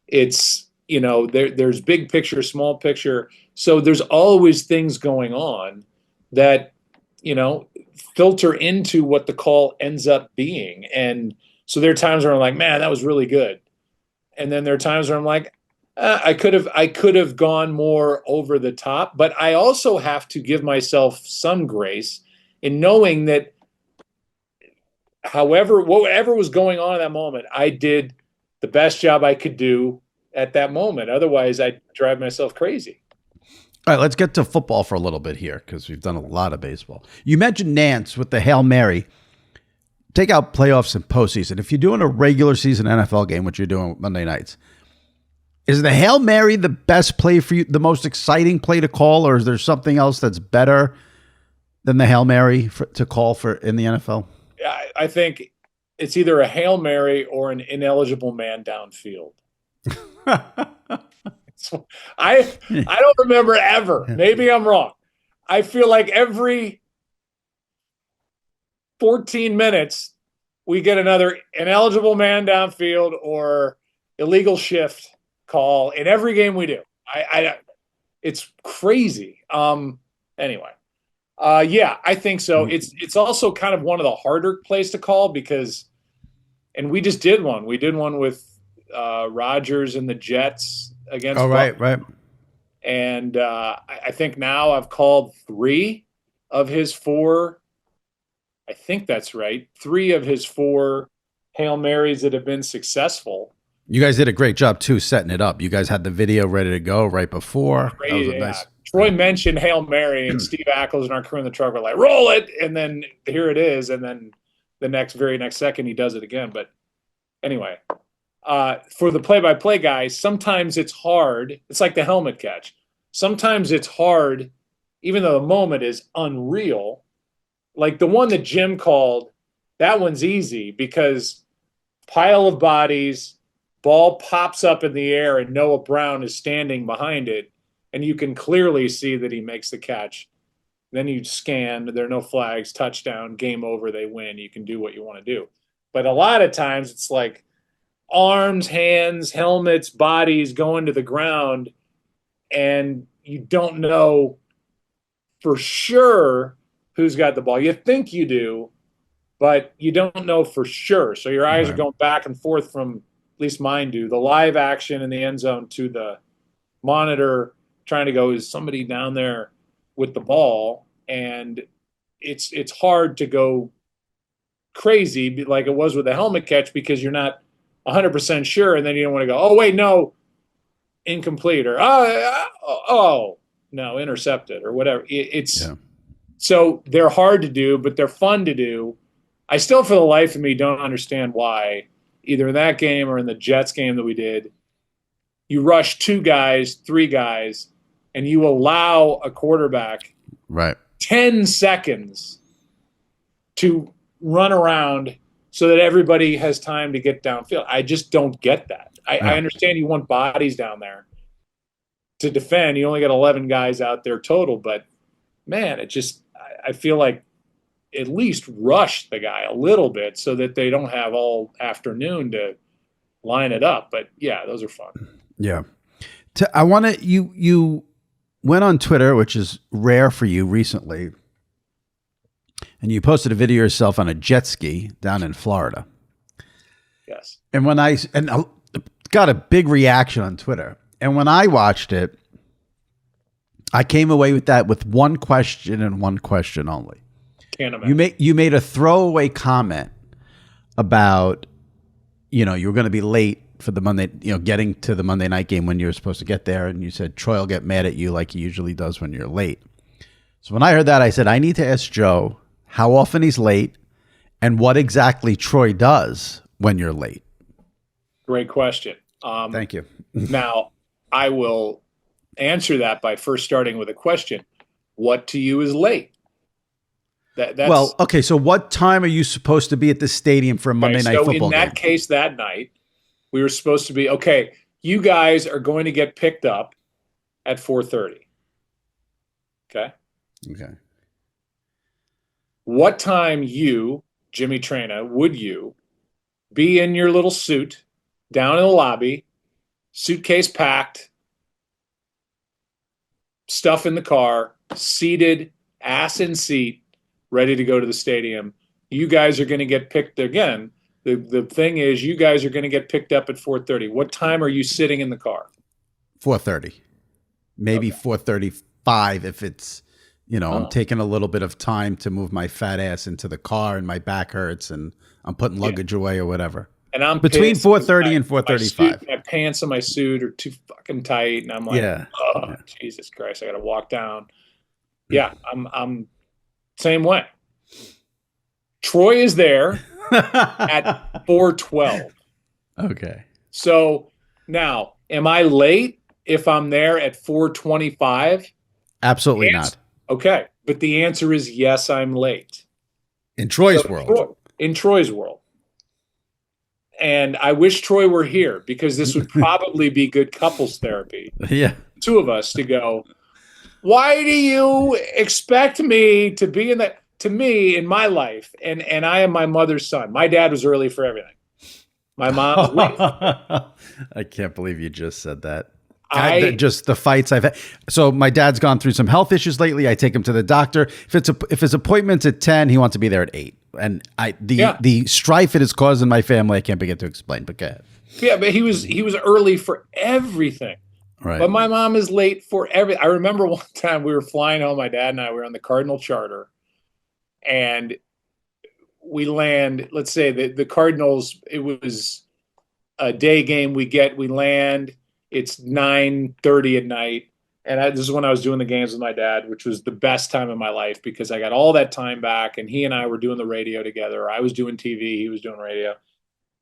It's, there's big picture, small picture. So there's always things going on that, you know, filter into what the call ends up being. And so there are times where I'm like, man, that was really good. And then there are times where I'm like, I could have gone more over the top, but I also have to give myself some grace in knowing that whatever was going on at that moment, I did the best job I could do at that moment. Otherwise, I'd drive myself crazy. All right, let's get to football for a little bit here because we've done a lot of baseball. You mentioned Nance with the Hail Mary. Take out playoffs and postseason. If you're doing a regular season NFL game, which you're doing Monday nights, is the Hail Mary the best play for you, the most exciting play to call, or is there something else that's better than the Hail Mary to call for in the NFL? I think it's either a Hail Mary or an ineligible man downfield. I don't remember ever. Maybe I'm wrong. I feel like every 14 minutes we get another ineligible man downfield or illegal shift call in every game we do. It's crazy. Anyway. Yeah, I think so. It's also kind of one of the harder plays to call because, and we just did one. We did one with Rodgers and the Jets against. Oh, right. And I think now I've called 3 of his 4. I think that's right. 3 of his 4 Hail Marys that have been successful. You guys did a great job too setting it up. You guys had the video ready to go right before. That was nice. Troy mentioned Hail Mary, and Steve Ackles and our crew in the truck were like, "Roll it!" And then here it is. And then the very next second, he does it again. But anyway, for the play-by-play guys, sometimes it's hard. It's like the helmet catch. Sometimes it's hard, even though the moment is unreal. Like the one that Jim called, that one's easy because pile of bodies, ball pops up in the air, and Noah Brown is standing behind it. And you can clearly see that he makes the catch. Then you scan, there are no flags, touchdown, game over, they win. You can do what you want to do. But a lot of times it's like arms, hands, helmets, bodies going to the ground, and you don't know for sure who's got the ball. You think you do, but you don't know for sure. So your eyes are going back and forth from, at least mine do, the live action in the end zone to the monitor trying to go, is somebody down there with the ball? And it's hard to go crazy like it was with the helmet catch because you're not 100% sure, and then you don't want to go, oh wait, no, incomplete, or oh no, intercepted, or whatever. So they're hard to do, but they're fun to do. I still, for the life of me, don't understand why, either in that game or in the Jets game that we did, you rush 2 guys, 3 guys, and you allow a quarterback 10 seconds to run around so that everybody has time to get downfield. I just don't get that. I understand you want bodies down there to defend. You only got 11 guys out there total, but man, I feel like at least rush the guy a little bit so that they don't have all afternoon to line it up. But yeah, those are fun. Yeah. I want to, you went on Twitter, which is rare for you recently, and you posted a video of yourself on a jet ski down in Florida. Yes. And I got a big reaction on Twitter. And when I watched it, I came away with that with one question and one question only. Can't imagine. You made a throwaway comment about, you were going to be late for the Monday, getting to the Monday night game when you were supposed to get there. And you said, Troy will get mad at you like he usually does when you're late. So when I heard that, I said, I need to ask Joe how often he's late and what exactly Troy does when you're late. Great question. Thank you. Now, I will answer that by first starting with a question. What to you is late? That's okay. So what time are you supposed to be at the stadium for a Monday night football game? In that case, that night, we were supposed to be, okay, you guys are going to get picked up at 4:30. Okay? Okay. What time you, Jimmy Traina, would you be in your little suit down in the lobby, suitcase packed, stuff in the car, seated, ass in seat, ready to go to the stadium? You guys are going to get picked again. The thing is, you guys are going to get picked up at 4:30. What time are you sitting in the car? 4:30, maybe 4:35 if it's, I'm taking a little bit of time to move my fat ass into the car and my back hurts and I'm putting luggage away or whatever. And I'm between 4:30 and 4:35. My pants and my suit are too fucking tight, and I'm like, Jesus Christ, I got to walk down. Yeah, I'm same way. Troy is there at 4:12. Okay. So now, am I late if I'm there at 4:25? Absolutely not. Okay, but the answer is yes, I'm late. In Troy's world. In Troy's world. And I wish Troy were here because this would probably be good couples therapy. Yeah. Two of us to go, why do you expect me to be in that? To me, in my life, and I am my mother's son. My dad was early for everything. My mom's late. I can't believe you just said that. Just the fights I've had. So my dad's gone through some health issues lately. I take him to the doctor. If his appointment's at 10, he wants to be there at 8. And the strife it has caused in my family, I can't begin to explain. But go ahead. Yeah, but he was early for everything. Right. But my mom is late for everything. I remember one time we were flying home. My dad and I were on the Cardinal charter, and we land. Let's say the Cardinals. It was a day game. We land. It's 9:30 at night. And this is when I was doing the games with my dad, which was the best time of my life because I got all that time back. And he and I were doing the radio together. I was doing TV. He was doing radio.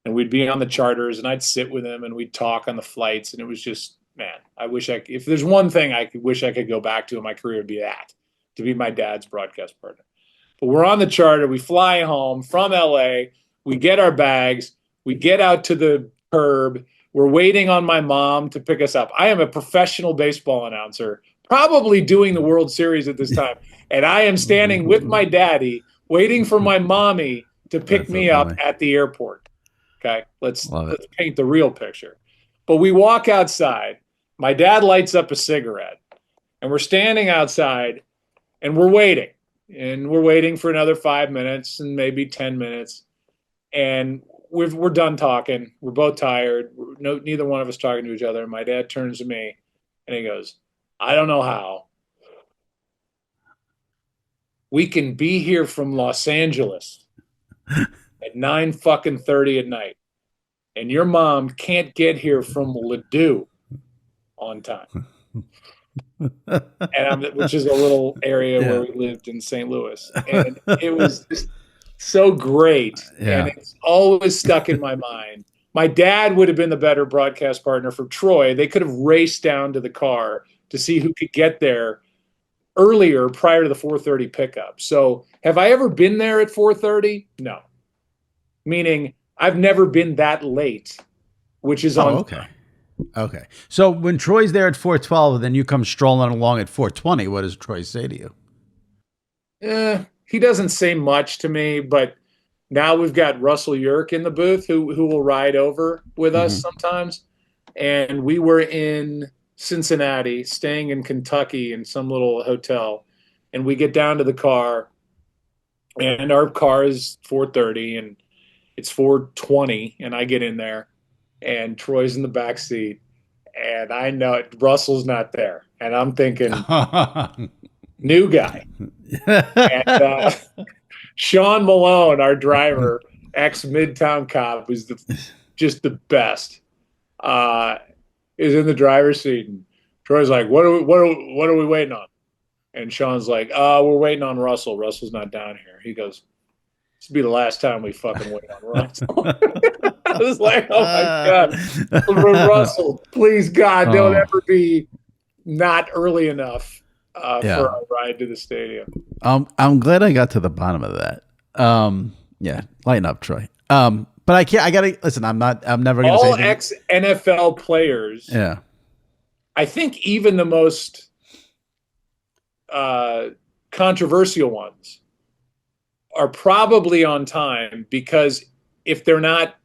And we'd be on the charters and I'd sit with him and we'd talk on the flights. And it was just, man, if there's one thing I wish I could go back to in my career, it'd be to be my dad's broadcast partner. But we're on the charter. We fly home from LA. We get our bags. We get out to the curb. We're waiting on my mom to pick us up. I am a professional baseball announcer, probably doing the World Series at this time. And I am standing with my daddy, waiting for my mommy to pick me up at the airport. Okay, let's paint the real picture. But we walk outside. My dad lights up a cigarette. And we're standing outside, and we're waiting. And we're waiting for another 5 minutes and maybe 10 minutes. And we're done talking. We're both tired. Neither one of us talking to each other. My dad turns to me and he goes, I don't know how we can be here from Los Angeles at 9:30 at night and your mom can't get here from Ladue on time. Which is a little area where we lived in St. Louis. And it was just so great. And it's always stuck in my mind. My dad would have been the better broadcast partner for Troy. They could have raced down to the car to see who could get there earlier prior to the 4:30 pickup. So have I ever been there at 4:30? No. Meaning I've never been that late, which is on. Okay. So when Troy's there at 4:12, then you come strolling along at 4:20, what does Troy say to you? He doesn't say much to me, but now we've got Russell Yerk in the booth who will ride over with us sometimes. And we were in Cincinnati, staying in Kentucky in some little hotel. And we get down to the car, and our car is 4:30, and it's 4:20, and I get in there, and Troy's in the back seat, and I know Russell's not there. And I'm thinking, new guy. And Sean Malone, our driver, ex-Midtown cop, who's just the best, is in the driver's seat. And Troy's like, what are we waiting on? And Sean's like, we're waiting on Russell. Russell's not down here. He goes, this will be the last time we fucking wait on Russell. I was like, oh my God. Russell, please God, don't ever be not early enough for our ride to the stadium. I'm glad I got to the bottom of that. Yeah, lighten up, Troy. But I can't. I gotta listen. I'm never gonna say all ex NFL players. Yeah, I think even the most controversial ones are probably on time, because if they're not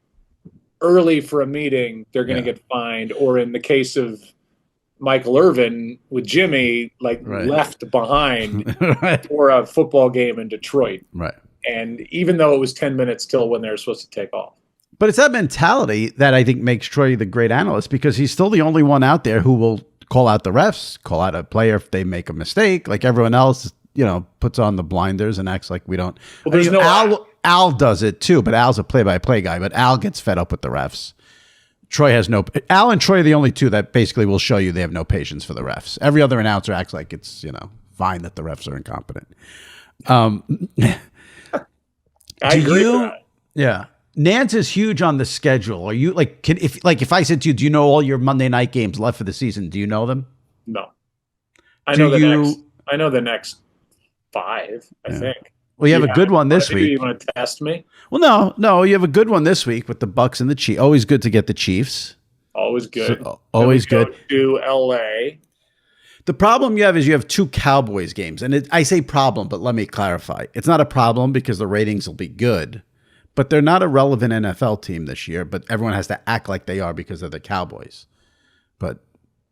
early for a meeting, they're going to get fined. Or in the case of Michael Irvin with Jimmy, left behind for a football game in Detroit. Right. And even though it was 10 minutes till when they were supposed to take off. But it's that mentality that I think makes Troy the great analyst, because he's still the only one out there who will call out the refs, call out a player if they make a mistake. Like everyone else, puts on the blinders and acts like we don't. Well, there's Al does it too, but Al's a play-by-play guy. But Al gets fed up with the refs. Troy has no. Al and Troy are the only two that basically will show you they have no patience for the refs. Every other announcer acts like it's fine that the refs are incompetent. I agree with that. Yeah. Nance is huge on the schedule. Are you if I said to you, do you know all your Monday night games left for the season? Do you know them? No. I know the next 5, I think. Well, you have a good one this week. You want to test me? Well, no, you have a good one this week with the Bucks and the Chiefs. Always good to get the Chiefs. Always good. Always good. To LA. The problem you have is you have 2 Cowboys games. And I say problem, but let me clarify. It's not a problem because the ratings will be good. But they're not a relevant NFL team this year. But everyone has to act like they are because they're the Cowboys. But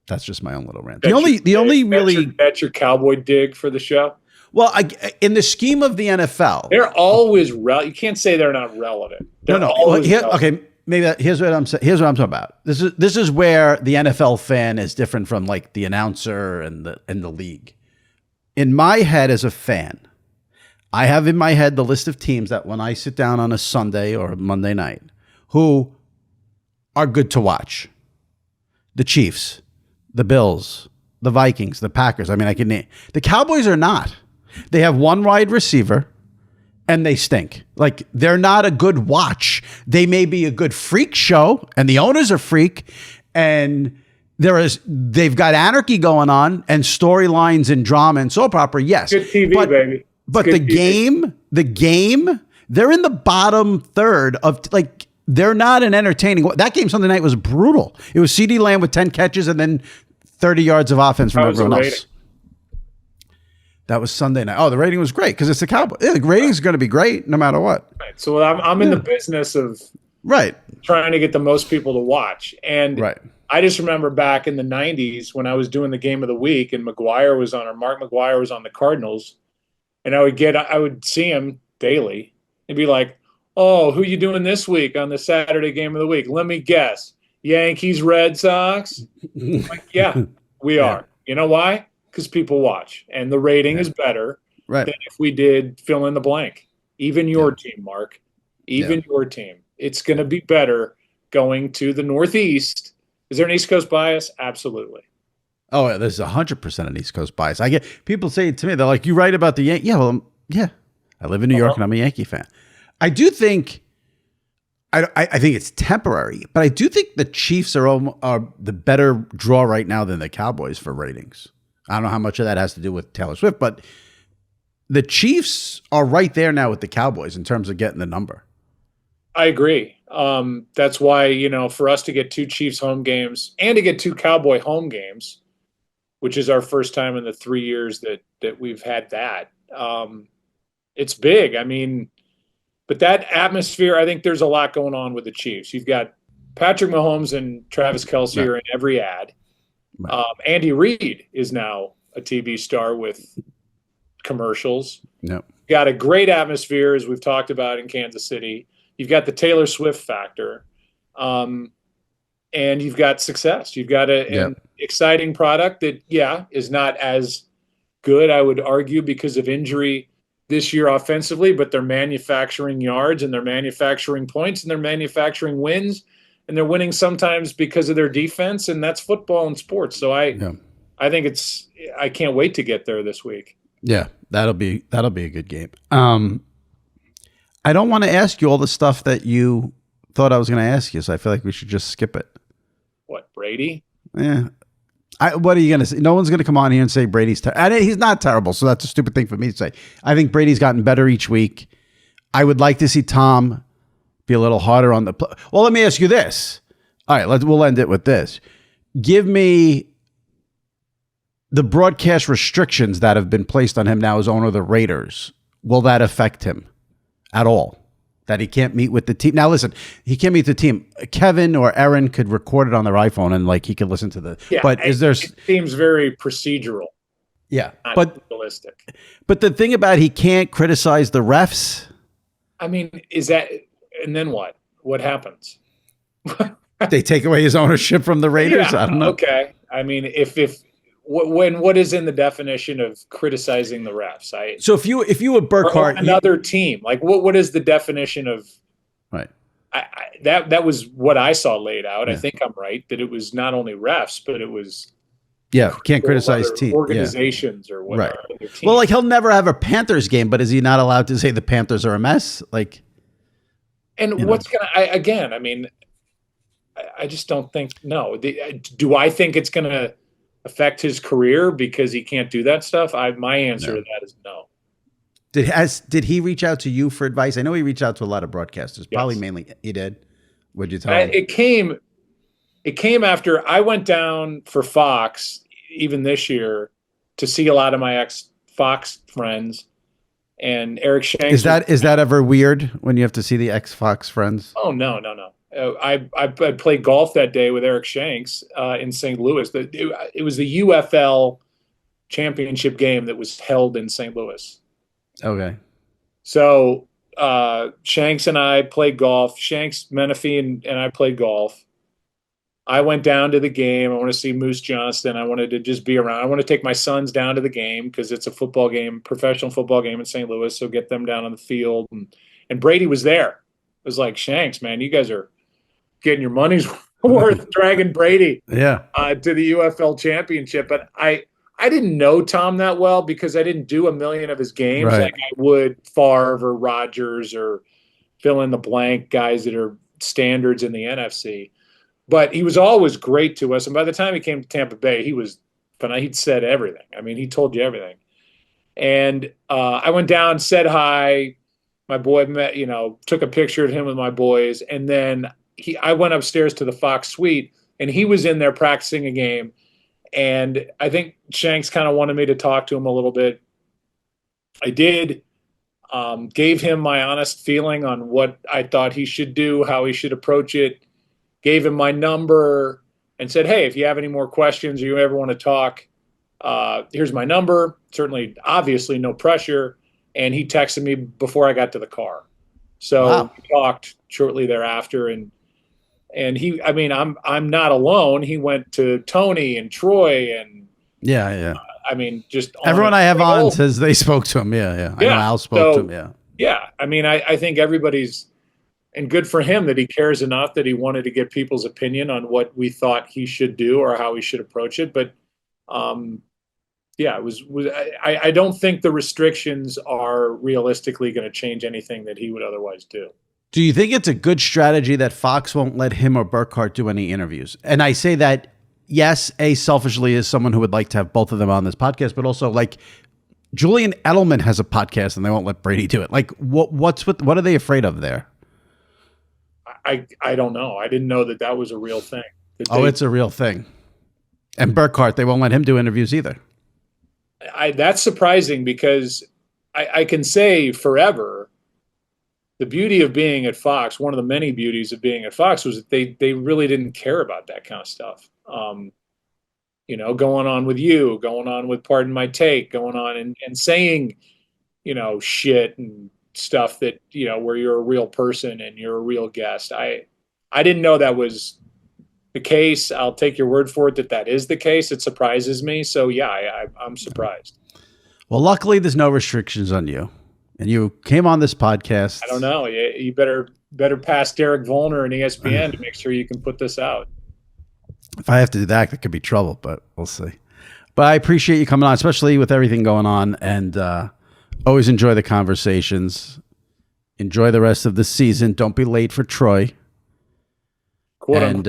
that's just my own little rant. That's your Cowboy dig for the show? Well, in the scheme of the NFL, they're always you can't say they're not relevant. Okay, maybe here's what I'm saying. Here's what I'm talking about. This is where the NFL fan is different from like the announcer and the league. In my head as a fan, I have in my head the list of teams that when I sit down on a Sunday or a Monday night, who are good to watch. The Chiefs, the Bills, the Vikings, the Packers. I mean, I can name. The Cowboys are not. They have one wide receiver, and they stink. Like, they're not a good watch. They may be a good freak show, and the owners are freak, and they've got anarchy going on, and storylines and drama and soap opera, yes. Good TV, baby. But the game, they're in the bottom third of, like, they're not an entertaining. That game Sunday night was brutal. It was CeeDee Lamb with 10 catches and then 30 yards of offense from everyone else. That was Sunday night. Oh, the rating was great because it's the Cowboys. Yeah, the rating's going to be great no matter what. Right. So I'm in the business of trying to get the most people to watch. And I just remember back in the 90s when I was doing the game of the week and Mark McGwire was on the Cardinals, and I would see him daily and be like, "Oh, who you doing this week on the Saturday game of the week? Let me guess. Yankees, Red Sox?" Like, yeah, we are. You know why? Because people watch, and the rating is better than if we did fill in the blank. Even your team, Mark. Even your team. It's going to be better going to the Northeast. Is there an East Coast bias? Absolutely. Oh, there's 100% an East Coast bias. I get people say it to me. They're like, "You write about the Yankees?" Yeah, well, I live in New York, and I'm a Yankee fan. I do think. I think it's temporary, but I do think the Chiefs are the better draw right now than the Cowboys for ratings. I don't know how much of that has to do with Taylor Swift, but the Chiefs are right there now with the Cowboys in terms of getting the number. I agree. That's why, for us to get 2 Chiefs home games and to get 2 Cowboy home games, which is our first time in the 3 years that we've had that, it's big. I mean, but that atmosphere, I think there's a lot going on with the Chiefs. You've got Patrick Mahomes and Travis Kelce are in every ad. Andy Reid is now a TV star with commercials. Yep. Got a great atmosphere, as we've talked about in Kansas City. You've got the Taylor Swift factor, and you've got success. You've got an exciting product that, is not as good, I would argue, because of injury this year offensively, but they're manufacturing yards and they're manufacturing points and they're manufacturing wins. And they're winning sometimes because of their defense, and that's football and sports. So I think I can't wait to get there this week. Yeah, that'll be a good game. I don't want to ask you all the stuff that you thought I was going to ask you, so I feel like we should just skip it. What, Brady? Yeah. What are you going to say? No one's going to come on here and say Brady's terrible. He's not terrible, so that's a stupid thing for me to say. I think Brady's gotten better each week. I would like to see Tom be a little harder on the play. Well, let me ask you this. All right, we'll end it with this. Give me the broadcast restrictions that have been placed on him now as owner of the Raiders. Will that affect him at all? That he can't meet with the team. Now, listen, he can't meet the team. Kevin or Aaron could record it on their iPhone and he could listen to the. Yeah, but is there? It seems very procedural. Yeah, but realistic. But the thing about he can't criticize the refs. I mean, is that? And then what? What happens? They take away his ownership from the Raiders. Yeah, I don't know. Okay, I mean, what is in the definition of criticizing the refs? So if you were Burkhardt, or another team, like what is the definition of right? That was what I saw laid out. Yeah. I think I'm right that it was not only refs, but it was can't criticize teams, organizations or whatever. Right. Well, he'll never have a Panthers game, but is he not allowed to say the Panthers are a mess? And what's gonna? Again, I mean, I just don't think. No, do I think it's gonna affect his career because he can't do that stuff? My answer to that is no. Did he reach out to you for advice? I know he reached out to a lot of broadcasters. Yes. Probably mainly he did. What'd you tell him? It came after I went down for Fox even this year to see a lot of my ex-Fox friends, and Eric Shanks. Is that ever weird when you have to see the ex-Fox friends? Oh no. I played golf that day with Eric Shanks in St. Louis. It was the UFL championship game that was held in St. Louis. Okay. So Shanks and I played golf. Shanks, Menifee, and I played golf. I went down to the game. I want to see Moose Johnston. I wanted to just be around. I want to take my sons down to the game because it's a football game, professional football game in St. Louis. So get them down on the field. And Brady was there. It was like, Shanks, man, you guys are getting your money's worth dragging Brady to the UFL championship. But I didn't know Tom that well because I didn't do a million of his games like I would Favre or Rodgers or fill in the blank guys that are standards in the NFC. But he was always great to us. And by the time he came to Tampa Bay, he'd said everything. I mean, he told you everything. And I went down, said hi. My boy took a picture of him with my boys. And then I went upstairs to the Fox suite, and he was in there practicing a game. And I think Shanks kind of wanted me to talk to him a little bit. I did. Gave him my honest feeling on what I thought he should do, how he should approach it. Gave him my number and said, hey, if you have any more questions or you ever want to talk, here's my number. Certainly, obviously, no pressure. And he texted me before I got to the car. So we talked shortly thereafter. And I'm not alone. He went to Tony and Troy and just everyone I have on says they spoke to him. Yeah. I know Al spoke to him. Yeah. Yeah. I mean, I think everybody's, and good for him that he cares enough that he wanted to get people's opinion on what we thought he should do or how he should approach it. But I don't think the restrictions are realistically going to change anything that he would otherwise do. Do you think it's a good strategy that Fox won't let him or Burkhardt do any interviews? And I say that, yes, selfishly as someone who would like to have both of them on this podcast, but also Julian Edelman has a podcast and they won't let Brady do it. What are they afraid of there? I don't know. I didn't know that was a real thing. It's a real thing. And Burkhardt, they won't let him do interviews either. That's surprising because I can say forever, the beauty of being at Fox, one of the many beauties of being at Fox was that they really didn't care about that kind of stuff. Going on with you, going on with Pardon My Take, going on and saying, shit and stuff that, where you're a real person and you're a real guest. I didn't know that was the case. I'll take your word for it that is the case. It surprises me. So yeah, I'm surprised. Well, luckily there's no restrictions on you. And you came on this podcast. I don't know. You better pass Derek Volner and ESPN to make sure you can put this out. If I have to do that, could be trouble, but we'll see. But I appreciate you coming on, especially with everything going on, and always enjoy the conversations. Enjoy the rest of the season. Don't be late for Troy. And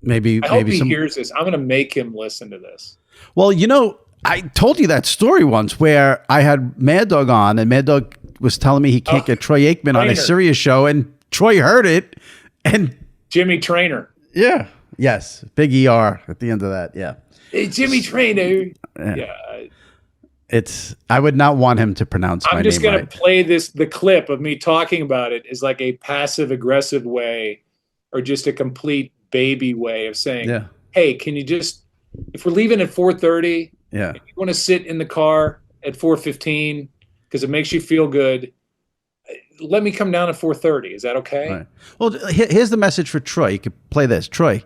Maybe I hope he some hears this. I'm going to make him listen to this. Well, I told you that story once where I had Mad Dog on, and Mad Dog was telling me he can't get Troy Aikman on a Sirius show, and Troy heard it, and Jimmy Traina. Yeah. Yes. Big ER at the end of that. Yeah. Hey, Jimmy Traina. Yeah. I would not want him to pronounce my name. I'm just going right. to play the clip of me talking about it is like a passive aggressive way or just a complete baby way of saying, hey, can you just, if we're leaving at 4:30, if you want to sit in the car at 4:15 because it makes you feel good, let me come down at 4:30. Is that okay? Right. Well, here's the message for Troy. You could play this. Troy,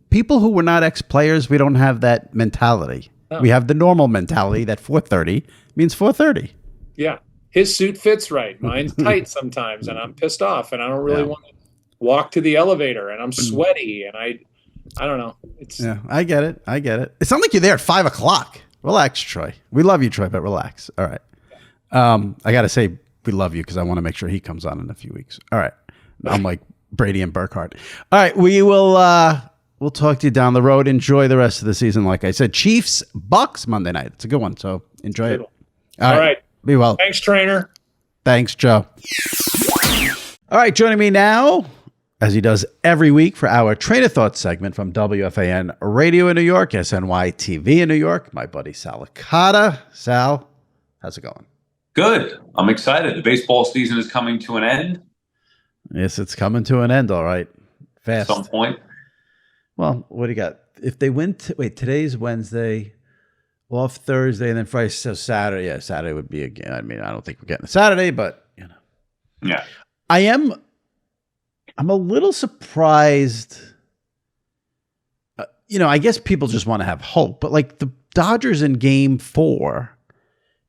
people who were not ex-players, we don't have that mentality. No. We have the normal mentality that 4:30 means 4:30. Yeah. His suit fits right. Mine's tight sometimes, and I'm pissed off, and I don't really want to walk to the elevator, and I'm sweaty, and I don't know. I get it. It's not like you're there at 5 o'clock. Relax, Troy. We love you, Troy, but relax. All right. I got to say we love you because I want to make sure he comes on in a few weeks. All right. I'm like Brady and Burkhardt. All right. We will we'll talk to you down the road. Enjoy the rest of the season. Like I said, Chiefs, Bucks Monday night. It's a good one. So enjoy it. All right. Be well. Thanks, Trainer. Thanks, Joe. All right. Joining me now, as he does every week for our Traina Thoughts segment from WFAN Radio in New York, SNY TV in New York, my buddy Sal Licata. Sal, how's it going? Good. I'm excited. The baseball season is coming to an end. Yes, it's coming to an end, all right. Fast. At some point. Well, what do you got? If they win, today's Wednesday, off Thursday, and then Friday, so Saturday. Yeah, Saturday would be a game. I mean, I don't think we're getting a Saturday, but, Yeah. I'm a little surprised. I guess people just want to have hope, but like the Dodgers in game 4,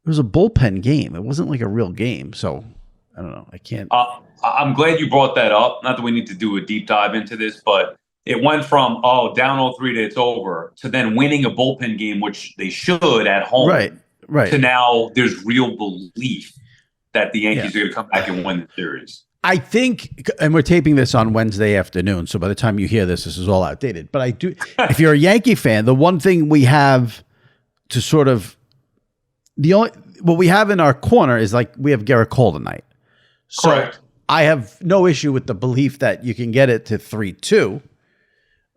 it was a bullpen game. It wasn't like a real game. So I don't know. I can't. I'm glad you brought that up. Not that we need to do a deep dive into this, but it went from, down 0-3 to it's over to then winning a bullpen game, which they should at home. Right. To now there's real belief that the Yankees are going to come back and win the series. I think, and we're taping this on Wednesday afternoon, so by the time you hear this is all outdated. But I do, if you're a Yankee fan, the one thing we have to sort of, what we have in our corner is like we have Garrett Cole tonight. So Correct. I have no issue with the belief that you can get it to 3-2.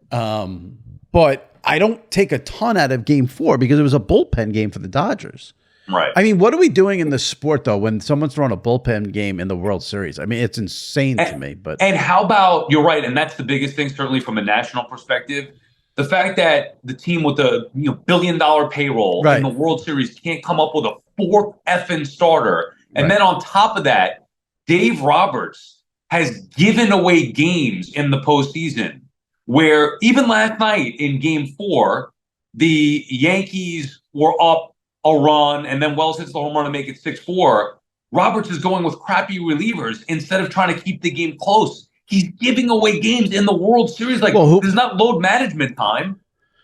But I don't take a ton out of game 4 because it was a bullpen game for the Dodgers. Right. I mean, what are we doing in the sport, though, when someone's throwing a bullpen game in the World Series? I mean, it's insane to me. And how about, you're right, and that's the biggest thing, certainly from a national perspective, the fact that the team with the billion-dollar payroll in the World Series can't come up with a 4th effing starter. And then on top of that, Dave Roberts has given away games in the postseason where even last night in game 4, the Yankees were up a run, and then Wells hits the home run to make it 6-4. Roberts is going with crappy relievers instead of trying to keep the game close. He's giving away games in the World Series. There's not load management time.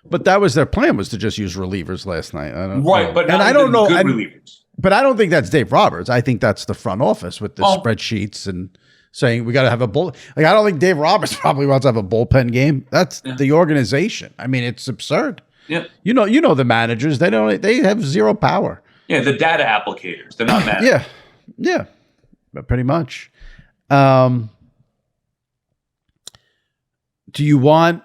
But that was their plan, was to just use relievers last night. But I don't know. Relievers. But I don't think that's Dave Roberts. I think that's the front office with the spreadsheets and saying we got to have a bull. Like, I don't think Dave Roberts probably wants to have a bullpen game. That's the organization. I mean, it's absurd. Yeah. You know the managers, they have zero power. Yeah, the data applicators, they're not managers. Yeah. But pretty much. Do you want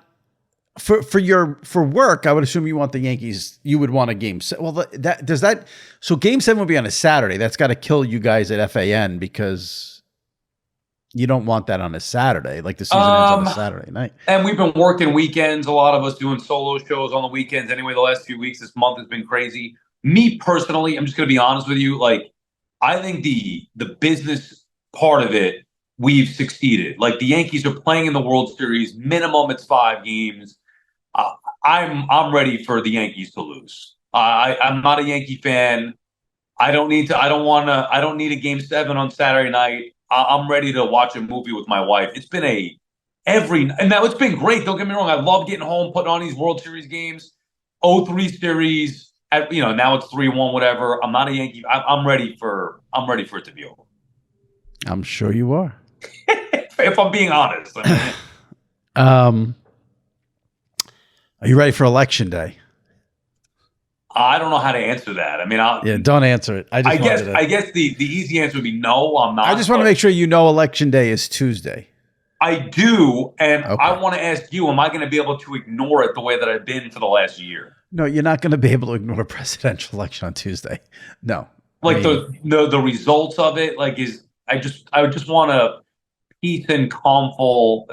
for work, I would assume you want the Yankees, you would want a game. So game 7 would be on a Saturday. That's got to kill you guys at FAN because you don't want that on a Saturday. Like the season ends on a Saturday night. And we've been working weekends. A lot of us doing solo shows on the weekends. Anyway, the last few weeks, this month has been crazy. Me personally, I'm just going to be honest with you. Like, I think the business part of it, we've succeeded. Like, the Yankees are playing in the World Series. Minimum, it's 5 games. I'm ready for the Yankees to lose. I'm not a Yankee fan. I don't need a game 7 on Saturday night. I'm ready to watch a movie with my wife. It's been it's been great. Don't get me wrong. I love getting home, putting on these World Series games. 0-3 series. Now it's 3-1, whatever. I'm not a Yankee. I'm ready for it to be over. I'm sure you are. If I'm being honest. Are you ready for election day? I don't know how to answer that. I mean, Don't answer it. I guess the easy answer would be no, I'm not. I just want to make sure you know election day is Tuesday. I do, and Okay. I want to ask you, am I going to be able to ignore it the way that I've been for the last year? No, you're not going to be able to ignore a presidential election on Tuesday. No. Like the results of it, I just want a peaceful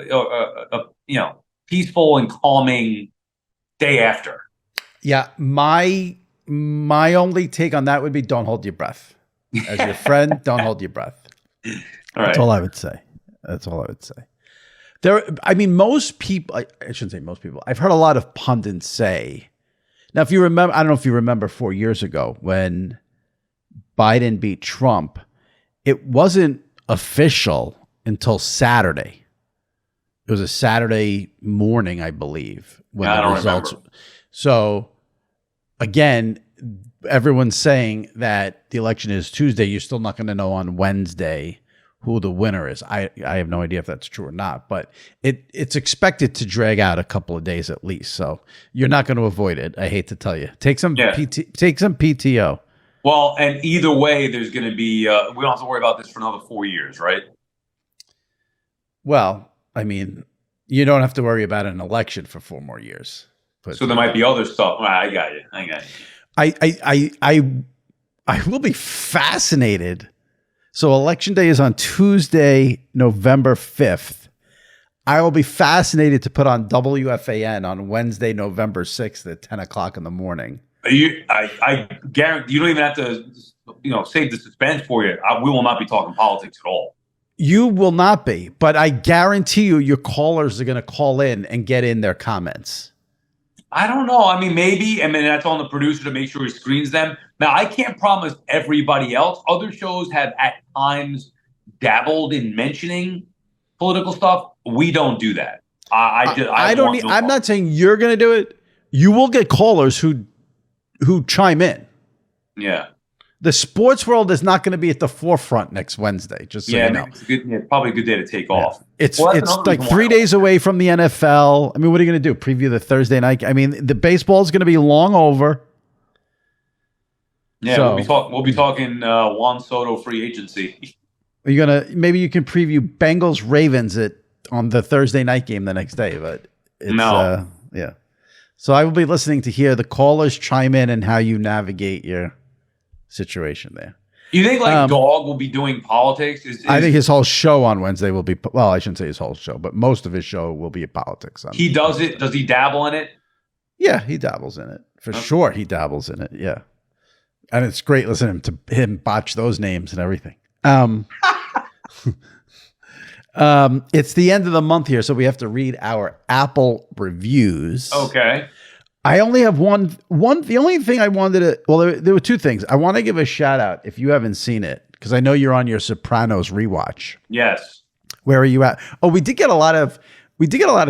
and calming day after. Yeah, my only take on that would be don't hold your breath. As your friend, don't hold your breath. All right. That's all I would say. Most people, I shouldn't say most people. I've heard a lot of pundits say. Now, if you remember, I don't know if you remember 4 years ago when Biden beat Trump, it wasn't official until Saturday. It was a Saturday morning, I believe, when the results. Remember. So, again, everyone's saying that the election is Tuesday. You're still not going to know on Wednesday who the winner is. I have no idea if that's true or not, but it's expected to drag out a couple of days at least. So you're not going to avoid it. I hate to tell you. Take some PTO. Well, and either way, there's going to be. We don't have to worry about this for another 4 years, right? Well, I mean, you don't have to worry about an election for 4 more years. But so there might be other stuff. I got you. I will be fascinated. So election day is on Tuesday, November 5th. I will be fascinated to put on WFAN on Wednesday, November 6th at 10 o'clock in the morning. I guarantee you don't even have to, save the suspense for you. We will not be talking politics at all. You will not be, but I guarantee you your callers are going to call in and get in their comments. I don't know. I mean, maybe, and then that's on the producer to make sure he screens them. Now, I can't promise everybody else. Other shows have at times dabbled in mentioning political stuff. We don't do that. I'm not saying you're going to do it. You will get callers who chime in. Yeah. The sports world is not going to be at the forefront next Wednesday, just so you know. It's probably a good day to take off. It's like 3 days away from the NFL. I mean, what are you going to do? Preview the Thursday night? I mean, the baseball is going to be long over. Yeah, so, we'll be talking Juan Soto free agency. Maybe you can preview Bengals Ravens on the Thursday night game the next day, but it's yeah. So I will be listening to hear the callers chime in and how you navigate your situation there. You think Dog will be doing politics? I think his whole show on Wednesday will be, well, I shouldn't say his whole show, but most of his show will be politics. He does it? Does he dabble in it? Yeah, he dabbles in it. For sure he dabbles in it, yeah. And it's great listening to him botch those names and everything. It's the end of the month here, so we have to read our Apple reviews. Okay. I only have one. The only thing I wanted to, there were two things. I want to give a shout out if you haven't seen it, because I know you're on your Sopranos rewatch. Yes. Where are you at? Oh, we did get a lot of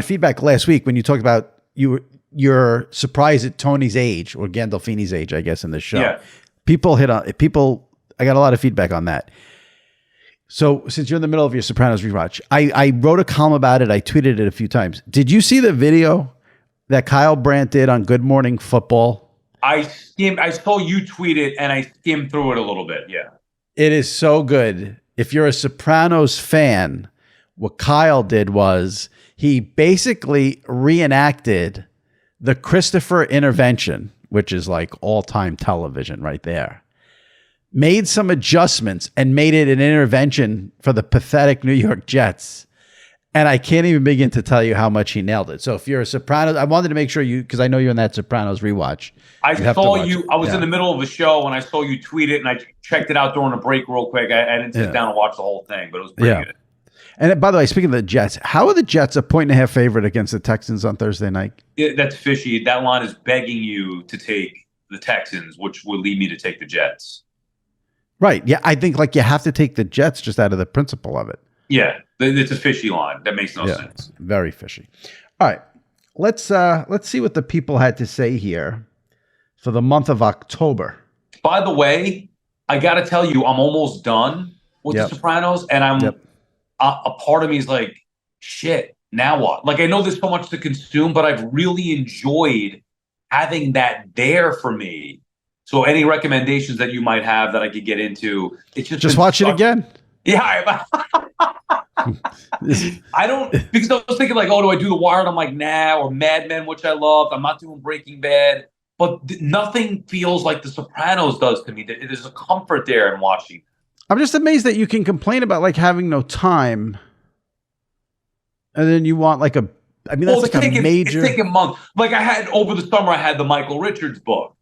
feedback last week when you talked about you're surprised at Tony's age, or Gandolfini's age, I guess, in the show. Yeah. I got a lot of feedback on that. So since you're in the middle of your Sopranos rewatch, I wrote a column about it. I tweeted it a few times. Did you see the video that Kyle Brandt did on Good Morning Football? I saw you tweet it and I skimmed through it a little bit. Yeah. It is so good. If you're a Sopranos fan, what Kyle did was he basically reenacted the Christopher intervention, which is like all-time television right there. Made some adjustments and made it an intervention for the pathetic New York Jets. And I can't even begin to tell you how much he nailed it. So if you're a Sopranos, I wanted to make sure because I know you're in that Sopranos rewatch. I saw you. I was in the middle of a show and I saw you tweet it, and I checked it out during a break real quick. I didn't sit down and watch the whole thing, but it was pretty good. And by the way, speaking of the Jets, how are the Jets a 1.5 favorite against the Texans on Thursday night? That's fishy. That line is begging you to take the Texans, which would lead me to take the Jets. Right. Yeah, I think you have to take the Jets just out of the principle of it. Yeah, it's a fishy line. That makes no sense. Very fishy. All right, let's see what the people had to say here for the month of October. By the way, I got to tell you, I'm almost done with The Sopranos, and I'm a part of me is like, shit, now what? Like, I know there's so much to consume, but I've really enjoyed having that there for me. So any recommendations that you might have that I could get into, it's just watch it again. Yeah. I don't, because I was thinking like, oh, do I do The Wire? And I'm like, nah, or Mad Men, which I loved. I'm not doing Breaking Bad, but nothing feels like The Sopranos does to me. There's a comfort there in watching. I'm just amazed that you can complain about like having no time, and then you want like that's like a major. It's taking months. Like I had over the summer, I had the Michael Richards book,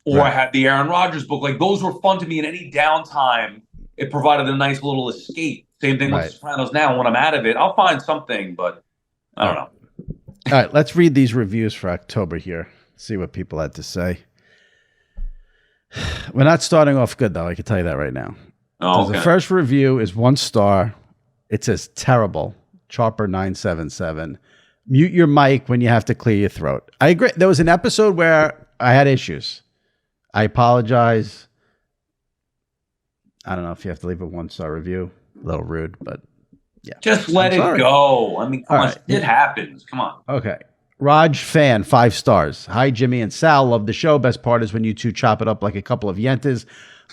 or I had the Aaron Rodgers book. Like those were fun to me. In any downtime, it provided a nice little escape. Same thing with The Sopranos now. When I'm out of it, I'll find something, but I don't know. All right, let's read these reviews for October here. See what people had to say. We're not starting off good, though. I can tell you that right now. Oh, okay. The first review is 1 star. It says terrible. Chopper977. Mute your mic when you have to clear your throat. I agree. There was an episode where I had issues. I apologize. I don't know if you have to leave a 1-star review. A little rude, but yeah. Just let it go. I mean, come on. It happens. Come on. Okay. Raj Fan, 5 stars. Hi, Jimmy and Sal. Love the show. Best part is when you two chop it up like a couple of yentas.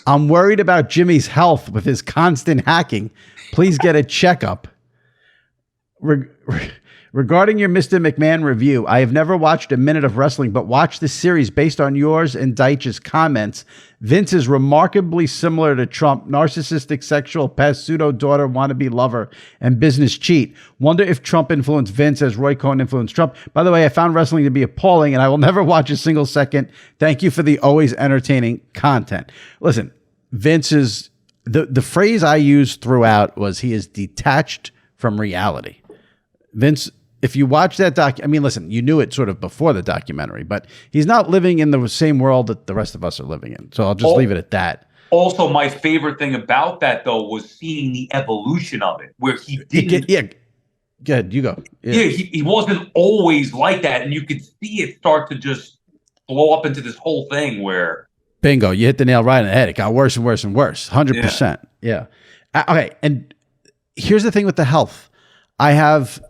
I'm worried about Jimmy's health with his constant hacking. Please get a checkup. Regarding your Mr. McMahon review, I have never watched a minute of wrestling, but watched the series based on yours and Deitch's comments. Vince is remarkably similar to Trump, narcissistic, sexual pest, pseudo-daughter, wannabe lover, and business cheat. Wonder if Trump influenced Vince as Roy Cohn influenced Trump. By the way, I found wrestling to be appalling, and I will never watch a single second. Thank you for the always entertaining content. Listen, Vince is... The phrase I used throughout was he is detached from reality. Vince... If you watch that listen, you knew it sort of before the documentary, but he's not living in the same world that the rest of us are living in. So I'll just leave it at that. Also, my favorite thing about that, though, was seeing the evolution of it, where he didn't. Good, you go. Yeah, he wasn't always like that, and you could see it start to just blow up into this whole thing where. Bingo, you hit the nail right on the head. It got worse and worse and worse. 100%. Yeah. Okay, and here's the thing with the health. I have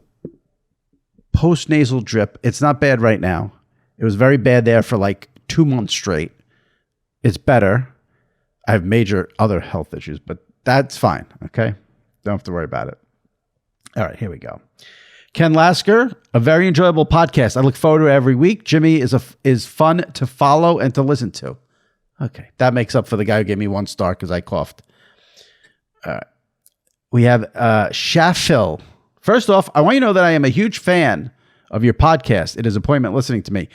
post-nasal drip. It's not bad right now. It was very bad there for like 2 months straight. It's better. I have major other health issues, but that's fine. Okay. Don't have to worry about it. All right, here we go. Ken Lasker, a very enjoyable podcast. I look forward to it every week. Jimmy is fun to follow and to listen to. Okay. That makes up for the guy who gave me 1 star because I coughed. All right. We have Shaffil. First off, I want you to know that I am a huge fan of your podcast. It is appointment listening to me.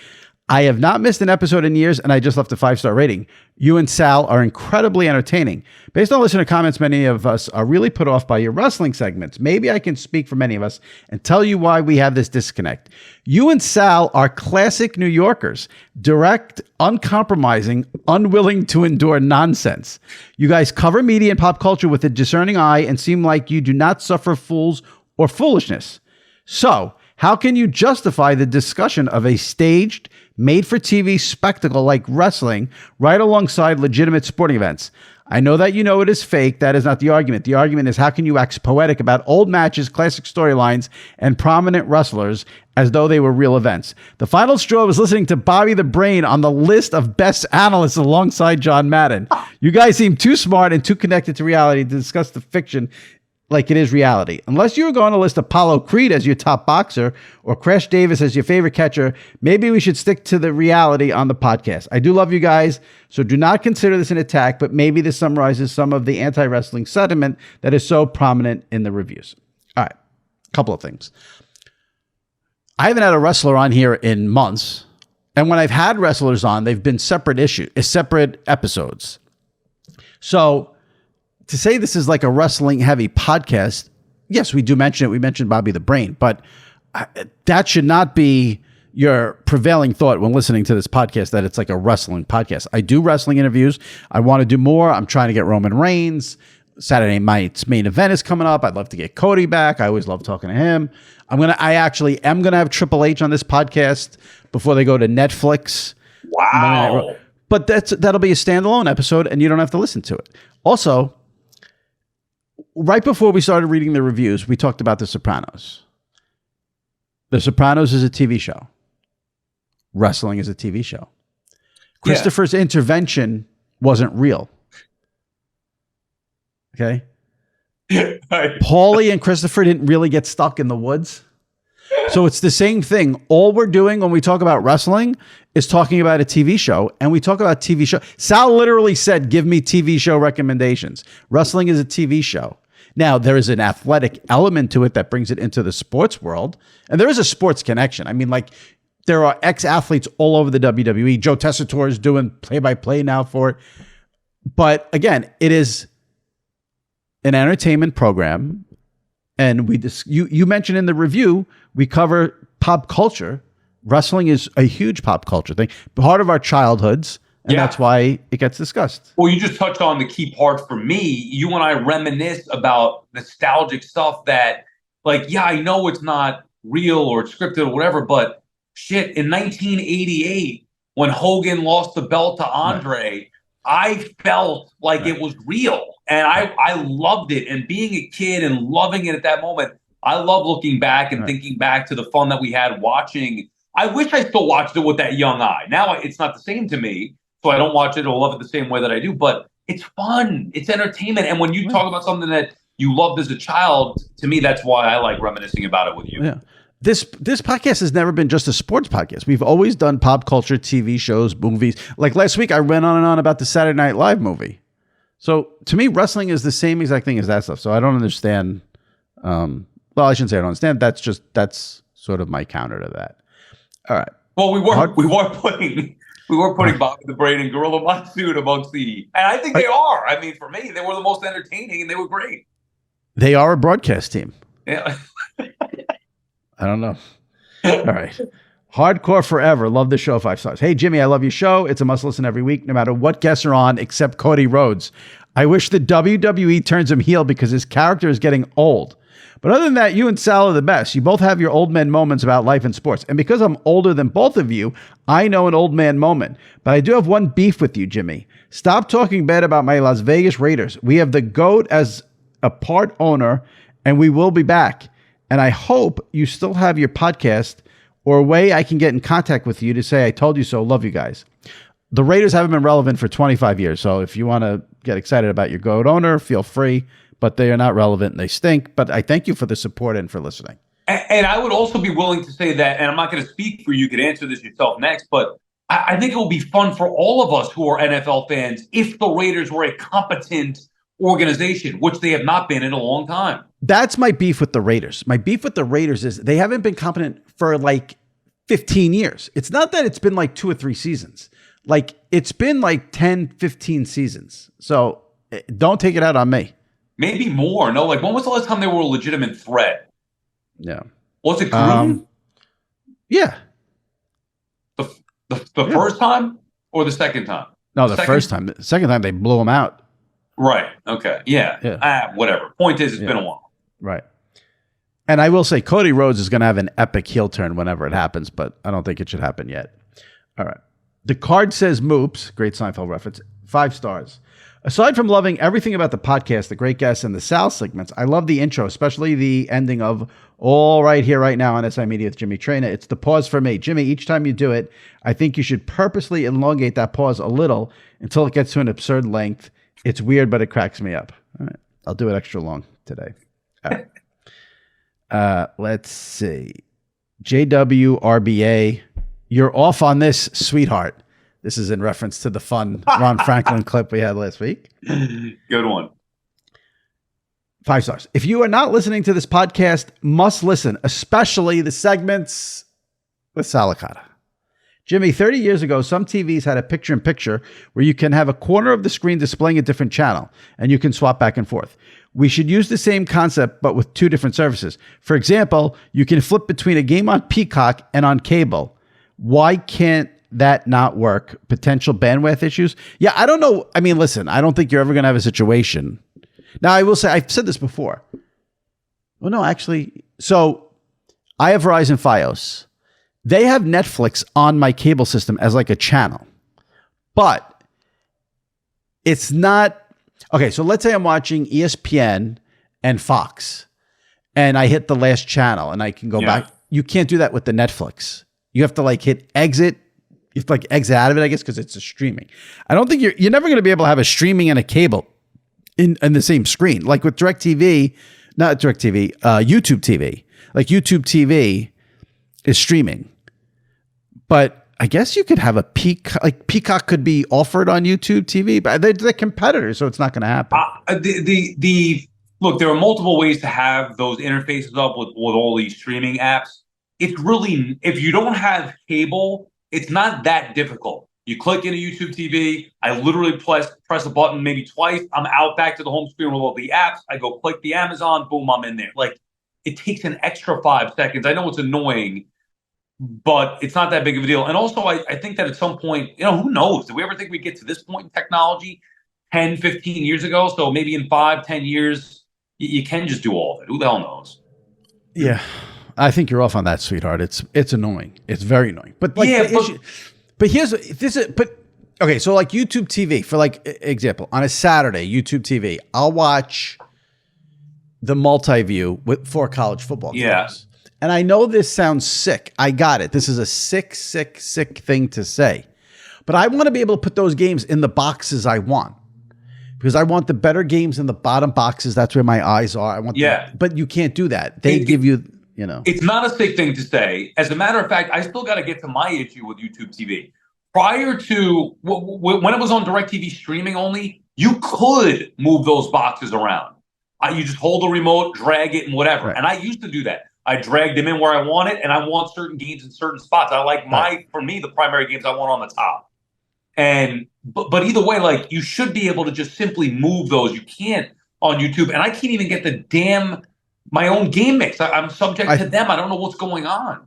I have not missed an episode in years, and I just left a 5-star rating. You and Sal are incredibly entertaining. Based on listener comments, many of us are really put off by your wrestling segments. Maybe I can speak for many of us and tell you why we have this disconnect. You and Sal are classic New Yorkers, direct, uncompromising, unwilling to endure nonsense. You guys cover media and pop culture with a discerning eye and seem like you do not suffer fools or foolishness. So, how can you justify the discussion of a staged, made-for-TV spectacle like wrestling right alongside legitimate sporting events? I know that you know it is fake. That is not the argument. The argument is how can you wax poetic about old matches, classic storylines, and prominent wrestlers as though they were real events? The final straw was listening to Bobby the Brain on the list of best analysts alongside John Madden. You guys seem too smart and too connected to reality to discuss the fiction like it is reality. Unless you're going to list Apollo Creed as your top boxer or Crash Davis as your favorite catcher, maybe we should stick to the reality on the podcast. I do love you guys, so do not consider this an attack, but maybe this summarizes some of the anti-wrestling sentiment that is so prominent in the reviews. All right, a couple of things. I haven't had a wrestler on here in months, and when I've had wrestlers on, they've been separate episodes. So to say this is like a wrestling heavy podcast, yes, we do mention it. We mentioned Bobby the Brain, but that should not be your prevailing thought when listening to this podcast, that it's like a wrestling podcast. I do wrestling interviews. I want to do more. I'm trying to get Roman Reigns. Saturday night's main event is coming up. I'd love to get Cody back. I always love talking to him. I actually am going to have Triple H on this podcast before they go to Netflix. Wow. But that'll be a standalone episode and you don't have to listen to it. Also, right before we started reading the reviews, we talked about The Sopranos. The Sopranos is a TV show. Wrestling is a TV show. Christopher's intervention wasn't real. Okay. Paulie and Christopher didn't really get stuck in the woods. So it's the same thing. All we're doing when we talk about wrestling is talking about a TV show, and we talk about TV show. Sal literally said, give me TV show recommendations. Wrestling is a TV show. Now, there is an athletic element to it that brings it into the sports world, and there is a sports connection. I mean, like, there are ex-athletes all over the WWE. Joe Tessitore is doing play-by-play now for it. But again, it is an entertainment program, and you mentioned in the review, we cover pop culture. Wrestling is a huge pop culture thing, part of our childhoods, and that's why it gets discussed. Well, you just touched on the key part for me. You and I reminisce about nostalgic stuff that, like, yeah, I know it's not real or scripted or whatever, but shit, in 1988, when Hogan lost the belt to Andre, I felt like it was real, and I loved it. And being a kid and loving it at that moment, I love looking back and thinking back to the fun that we had watching. I wish I still watched it with that young eye. Now it's not the same to me, so I don't watch it or love it the same way that I do. But it's fun. It's entertainment. And when you talk about something that you loved as a child, to me, that's why I like reminiscing about it with you. Yeah. This podcast has never been just a sports podcast. We've always done pop culture, TV shows, movies. Like last week, I went on and on about the Saturday Night Live movie. So to me, wrestling is the same exact thing as that stuff. So I don't understand. Well, I shouldn't say I don't understand. That's sort of my counter to that. All right. Well, we weren't putting Bobby the Brain and Gorilla Monsoon amongst the, and I think they are. I mean, for me, they were the most entertaining and they were great. They are a broadcast team. Yeah. I don't know. All right. Hardcore forever. Love the show. 5 stars. Hey, Jimmy, I love your show. It's a must listen every week, no matter what guests are on, except Cody Rhodes. I wish the WWE turns him heel because his character is getting old. But other than that, you and Sal are the best. You both have your old man moments about life and sports. And because I'm older than both of you, I know an old man moment. But I do have one beef with you, Jimmy. Stop talking bad about my Las Vegas Raiders. We have the GOAT as a part owner, and we will be back. And I hope you still have your podcast or a way I can get in contact with you to say, I told you so. Love you guys. The Raiders haven't been relevant for 25 years. So if you want to get excited about your GOAT owner, feel free. But they are not relevant and they stink. But I thank you for the support and for listening. And I would also be willing to say that, and I'm not going to speak for you, you could answer this yourself next, but I think it will be fun for all of us who are NFL fans if the Raiders were a competent organization, which they have not been in a long time. That's my beef with the Raiders. My beef with the Raiders is they haven't been competent for like 15 years. It's not that it's been like 2 or 3 seasons. Like it's been like 10, 15 seasons. So don't take it out on me. Maybe more. No, like when was the last time they were a legitimate threat? Yeah. Was it Gruden? Yeah. The first time or the second time? No, the first time. The second time they blew them out. Right. Okay. Yeah. Whatever. Point is, it's been a while. Right. And I will say Cody Rhodes is going to have an epic heel turn whenever it happens, but I don't think it should happen yet. All right. The card says Moops. Great Seinfeld reference. 5 stars. Aside from loving everything about the podcast, the great guests, and the Sal segments, I love the intro, especially the ending of All Right Here, Right Now on SI Media with Jimmy Traina. It's the pause for me. Jimmy, each time you do it, I think you should purposely elongate that pause a little until it gets to an absurd length. It's weird, but it cracks me up. All right. I'll do it extra long today. All right. Let's see. JWRBA, you're off on this, sweetheart. This is in reference to the fun Ron Franklin clip we had last week. Good one. 5 stars. If you are not listening to this podcast, must listen, especially the segments with Sal Licata. Jimmy, 30 years ago, some TVs had a picture-in-picture where you can have a corner of the screen displaying a different channel, and you can swap back and forth. We should use the same concept, but with 2 different services. For example, you can flip between a game on Peacock and on cable. Why can't that not work? Potential bandwidth issues? Yeah, I don't know. I mean, listen, I don't think you're ever going to have a situation. Now, I will say, I've said this before. Well, no, actually. So I have Verizon Fios. They have Netflix on my cable system as like a channel. But it's not. Okay, so let's say I'm watching ESPN and Fox. And I hit the last channel and I can go back. you can't do that with the Netflix. You have to like hit exit. You have to like exit out of it, I guess, because it's a streaming. I don't think you're never going to be able to have a streaming and a cable in the same screen. Like with YouTube TV. Like YouTube TV is streaming, but I guess you could have a Peacock could be offered on YouTube TV, but they're competitors, so it's not going to happen. Look, there are multiple ways to have those interfaces up with all these streaming apps. It's really, if you don't have cable, it's not that difficult. You click into YouTube TV. I literally press a button maybe twice. I'm out back to the home screen with all the apps. I go click the Amazon, boom, I'm in there. Like, it takes an extra 5 seconds. I know it's annoying, but it's not that big of a deal. And also, I think that at some point, who knows? Did we ever think we'd get to this point in technology 10, 15 years ago? So maybe in 5, 10 years, you can just do all of it. Who the hell knows? Yeah. I think you're off on that, sweetheart. It's annoying. It's very annoying. But like, yeah, okay. So like YouTube TV, for like example, on a Saturday, YouTube TV, I'll watch the multi-view for college football games. Yeah. And I know this sounds sick. I got it. This is a sick thing to say. But I want to be able to put those games in the boxes I want. Because I want the better games in the bottom boxes. That's where my eyes are. But you can't do that. They give you, It's not a sick thing to say. As a matter of fact, I still got to get to my issue with YouTube TV. Prior to when it was on DirecTV streaming only, you could move those boxes around. You just hold the remote, drag it, and whatever. Right. And I used to do that. I dragged them in where I want it, and I want certain games in certain spots. I like for me, the primary games I want on the top. And but either way, like, you should be able to just simply move those. You can't on YouTube, and I can't even get my own game mix. I'm subject to them. I don't know what's going on.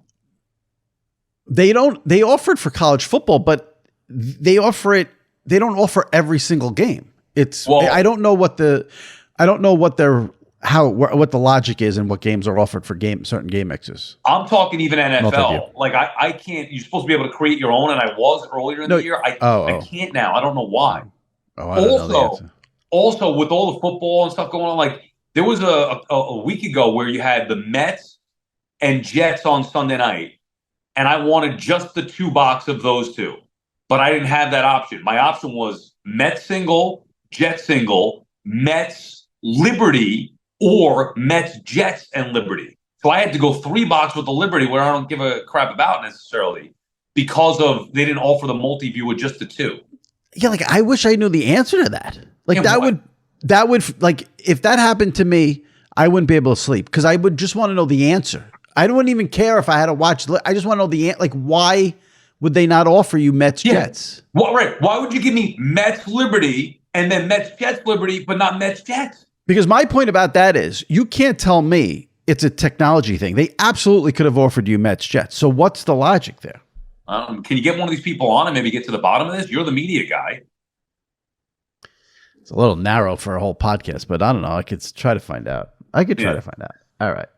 They offer it for college football, but they offer they don't offer every single game. I don't know what the logic is and what games are offered for certain game mixes. I'm talking even NFL. Like, I can't. You're supposed to be able to create your own, and I was earlier in the year. I can't now. I don't know why. I don't know the answer. Also, with all the football and stuff going on, like, there was a week ago where you had the Mets and Jets on Sunday night, and I wanted just the 2 box of those two, but I didn't have that option. My option was Mets single, Jets single, Mets Liberty, or Mets Jets and Liberty. So I had to go 3 box with the Liberty, where I don't give a crap about necessarily, because they didn't offer the multi-view with just the 2. Yeah, like, I wish I knew the answer to that. Like, that would like, if that happened to me, I wouldn't be able to sleep, because I would just want to know the answer. I wouldn't even care if I had to watch. I just want to know the answer. Like, why would they not offer you Mets Jets? Well, right. Why would you give me Mets Liberty and then Mets Jets Liberty, but not Mets Jets? Because my point about that is, you can't tell me it's a technology thing. They absolutely could have offered you Mets Jets. So what's the logic there? Can you get one of these people on and maybe get to the bottom of this? You're the media guy. It's a little narrow for a whole podcast, but I don't know. I could try to find out. All right.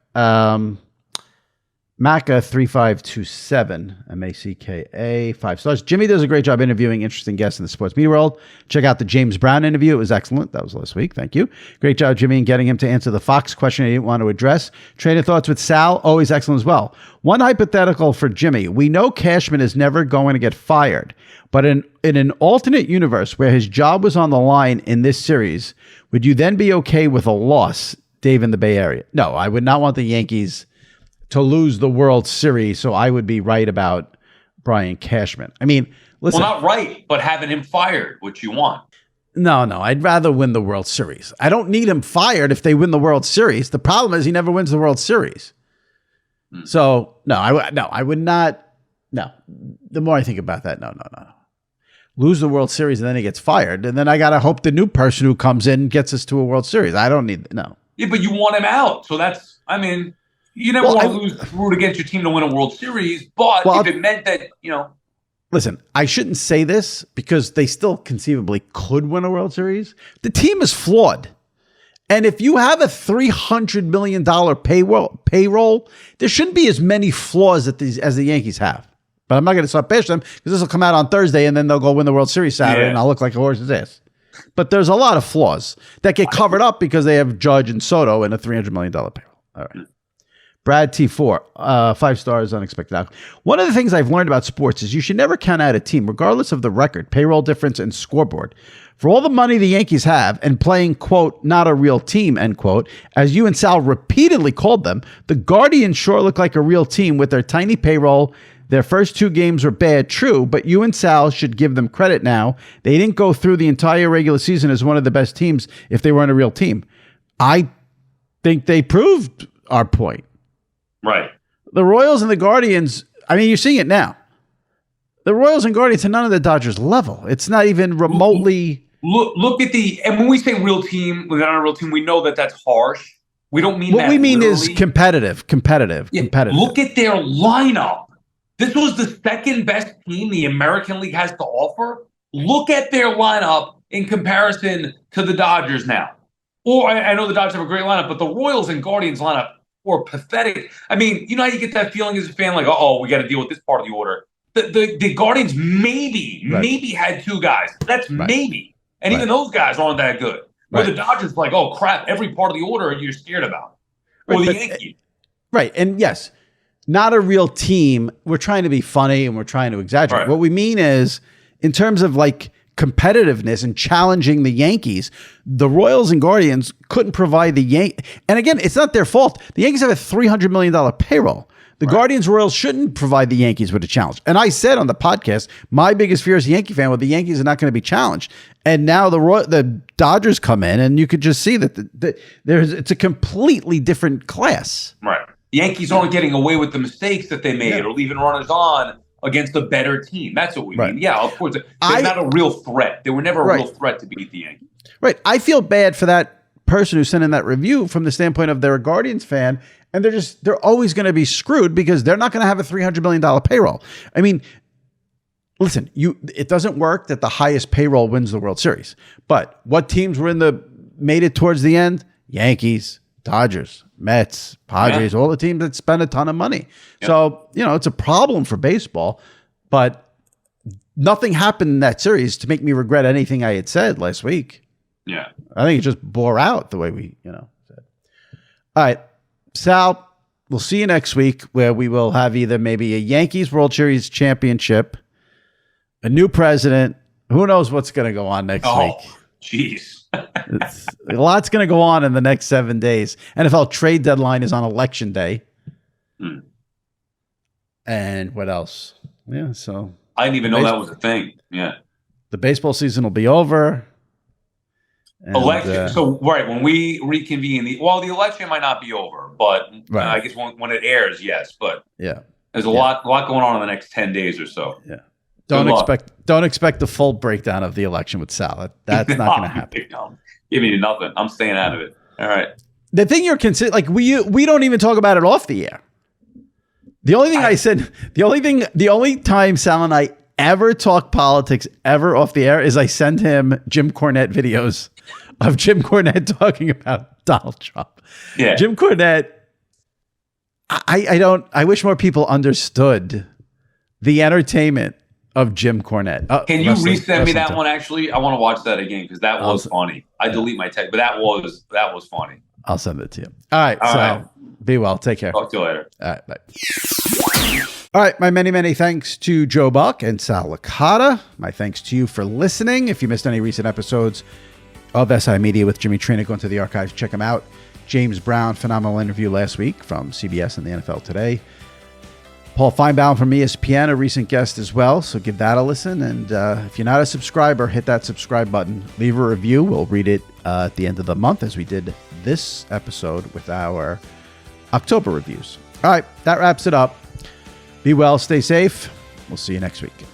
Macca 3527, MACKA, 5 stars. Jimmy does a great job interviewing interesting guests in the sports media world. Check out the James Brown interview. It was excellent. That was last week. Thank you. Great job, Jimmy, in getting him to answer the Fox question he didn't want to address. Traina Thoughts with Sal, always excellent as well. One hypothetical for Jimmy. We know Cashman is never going to get fired, but in an alternate universe where his job was on the line in this series, would you then be okay with a loss, Dave, in the Bay Area? No, I would not want the Yankees to lose the World Series, so I would be right about Brian Cashman. I mean, listen. Well, not right, but having him fired, which you want. No, I'd rather win the World Series. I don't need him fired if they win the World Series. The problem is he never wins the World Series. So, I would not. No, the more I think about that, no. Lose the World Series and then he gets fired, and then I got to hope the new person who comes in gets us to a World Series. I don't need, no. Yeah, but you want him out. So that's, you never want to root against your team to win a World Series, but if it meant that, Listen, I shouldn't say this because they still conceivably could win a World Series. The team is flawed. And if you have a $300 million payroll, there shouldn't be as many flaws as the Yankees have. But I'm not going to start bashing them because this will come out on Thursday and then they'll go win the World Series Saturday and I'll look like a horse's ass. But there's a lot of flaws that get covered up because they have Judge and Soto and a $300 million payroll. All right. Brad T4, 5 stars, unexpected outcome. One of the things I've learned about sports is you should never count out a team, regardless of the record, payroll difference, and scoreboard. For all the money the Yankees have and playing, quote, not a real team, end quote, as you and Sal repeatedly called them, the Guardians sure look like a real team with their tiny payroll. Their first 2 games were bad, true, but you and Sal should give them credit now. They didn't go through the entire regular season as one of the best teams if they weren't a real team. I think they proved our point. Right. The Royals and the Guardians, I mean, you're seeing it now. The Royals and Guardians are none of the Dodgers level. It's not even remotely. Look at and when we say real team, we're not a real team, we know that that's harsh. We don't mean what that. What we mean literally. is competitive. Look at their lineup. This was the second best team the American League has to offer. Look at their lineup in comparison to the Dodgers now. Or I know the Dodgers have a great lineup, but the Royals and Guardians lineup were pathetic. I mean, you know how you get that feeling as a fan, like, we got to deal with this part of the order. The Guardians maybe had 2 guys. That's maybe. And even those guys aren't that good. Where the Dodgers like, oh, crap, every part of the order you're scared about. Or the Yankees. Right. And yes, not a real team. We're trying to be funny and we're trying to exaggerate. Right. What we mean is, in terms of like competitiveness and challenging the Yankees, the Royals and Guardians couldn't provide the Yankees. And again, it's not their fault. The Yankees have a $300 million payroll. The Guardians Royals shouldn't provide the Yankees with a challenge. And I said on the podcast, my biggest fear as a Yankee fan, the Yankees are not going to be challenged. And now the Dodgers come in, and you could just see that it's a completely different class. Right. The Yankees aren't getting away with the mistakes that they made or leaving runners on against a better team. That's what we mean. Yeah, of course. They're not a real threat. They were never a real threat to beat the Yankees. Right. I feel bad for that person who sent in that review from the standpoint of they're a Guardians fan, and they're always going to be screwed because they're not going to have a $300 million payroll. I mean, listen, it doesn't work that the highest payroll wins the World Series. But what teams made it towards the end? Yankees, Dodgers, Mets, Padres, all the teams that spend a ton of money. Yeah. So, it's a problem for baseball, but nothing happened in that series to make me regret anything I had said last week. Yeah. I think it just bore out the way we, said. All right, Sal, we'll see you next week where we will have either maybe a Yankees World Series championship, a new president. Who knows what's going to go on next week? Oh, jeez. A lot's going to go on in the next 7 days. NFL trade deadline is on election day. And what else? Yeah, so. I didn't even know that was a thing. Yeah. The baseball season will be over. And, election. So, when we reconvene, the election might not be over, but I guess when it airs, yes. But there's a lot going on in the next 10 days or so. Yeah. Don't expect the full breakdown of the election with Sal. That's not going to happen. Give me nothing. I'm staying out of it. All right. The thing you're considering, like we don't even talk about it off the air. The only thing the only time Sal and I ever talk politics ever off the air is I send him Jim Cornette videos of Jim Cornette talking about Donald Trump. Yeah. Jim Cornette, I wish more people understood the entertainment of Jim Cornette. Can you resend me that one? Actually, I want to watch that again because that was funny. I delete my text, but that was funny. I'll send it to you. All right. So be well. Take care. Talk to you later. All right. Bye. All right. My many, many thanks to Joe Buck and Sal Licata. My thanks to you for listening. If you missed any recent episodes of SI Media with Jimmy Traina, go into the archives, check them out. James Brown, phenomenal interview last week from CBS and the NFL Today. Paul Feinbaum from ESPN, a recent guest as well, so give that a listen. And if you're not a subscriber, hit that subscribe button. Leave a review. We'll read it at the end of the month as we did this episode with our October reviews. All right, that wraps it up. Be well, stay safe. We'll see you next week.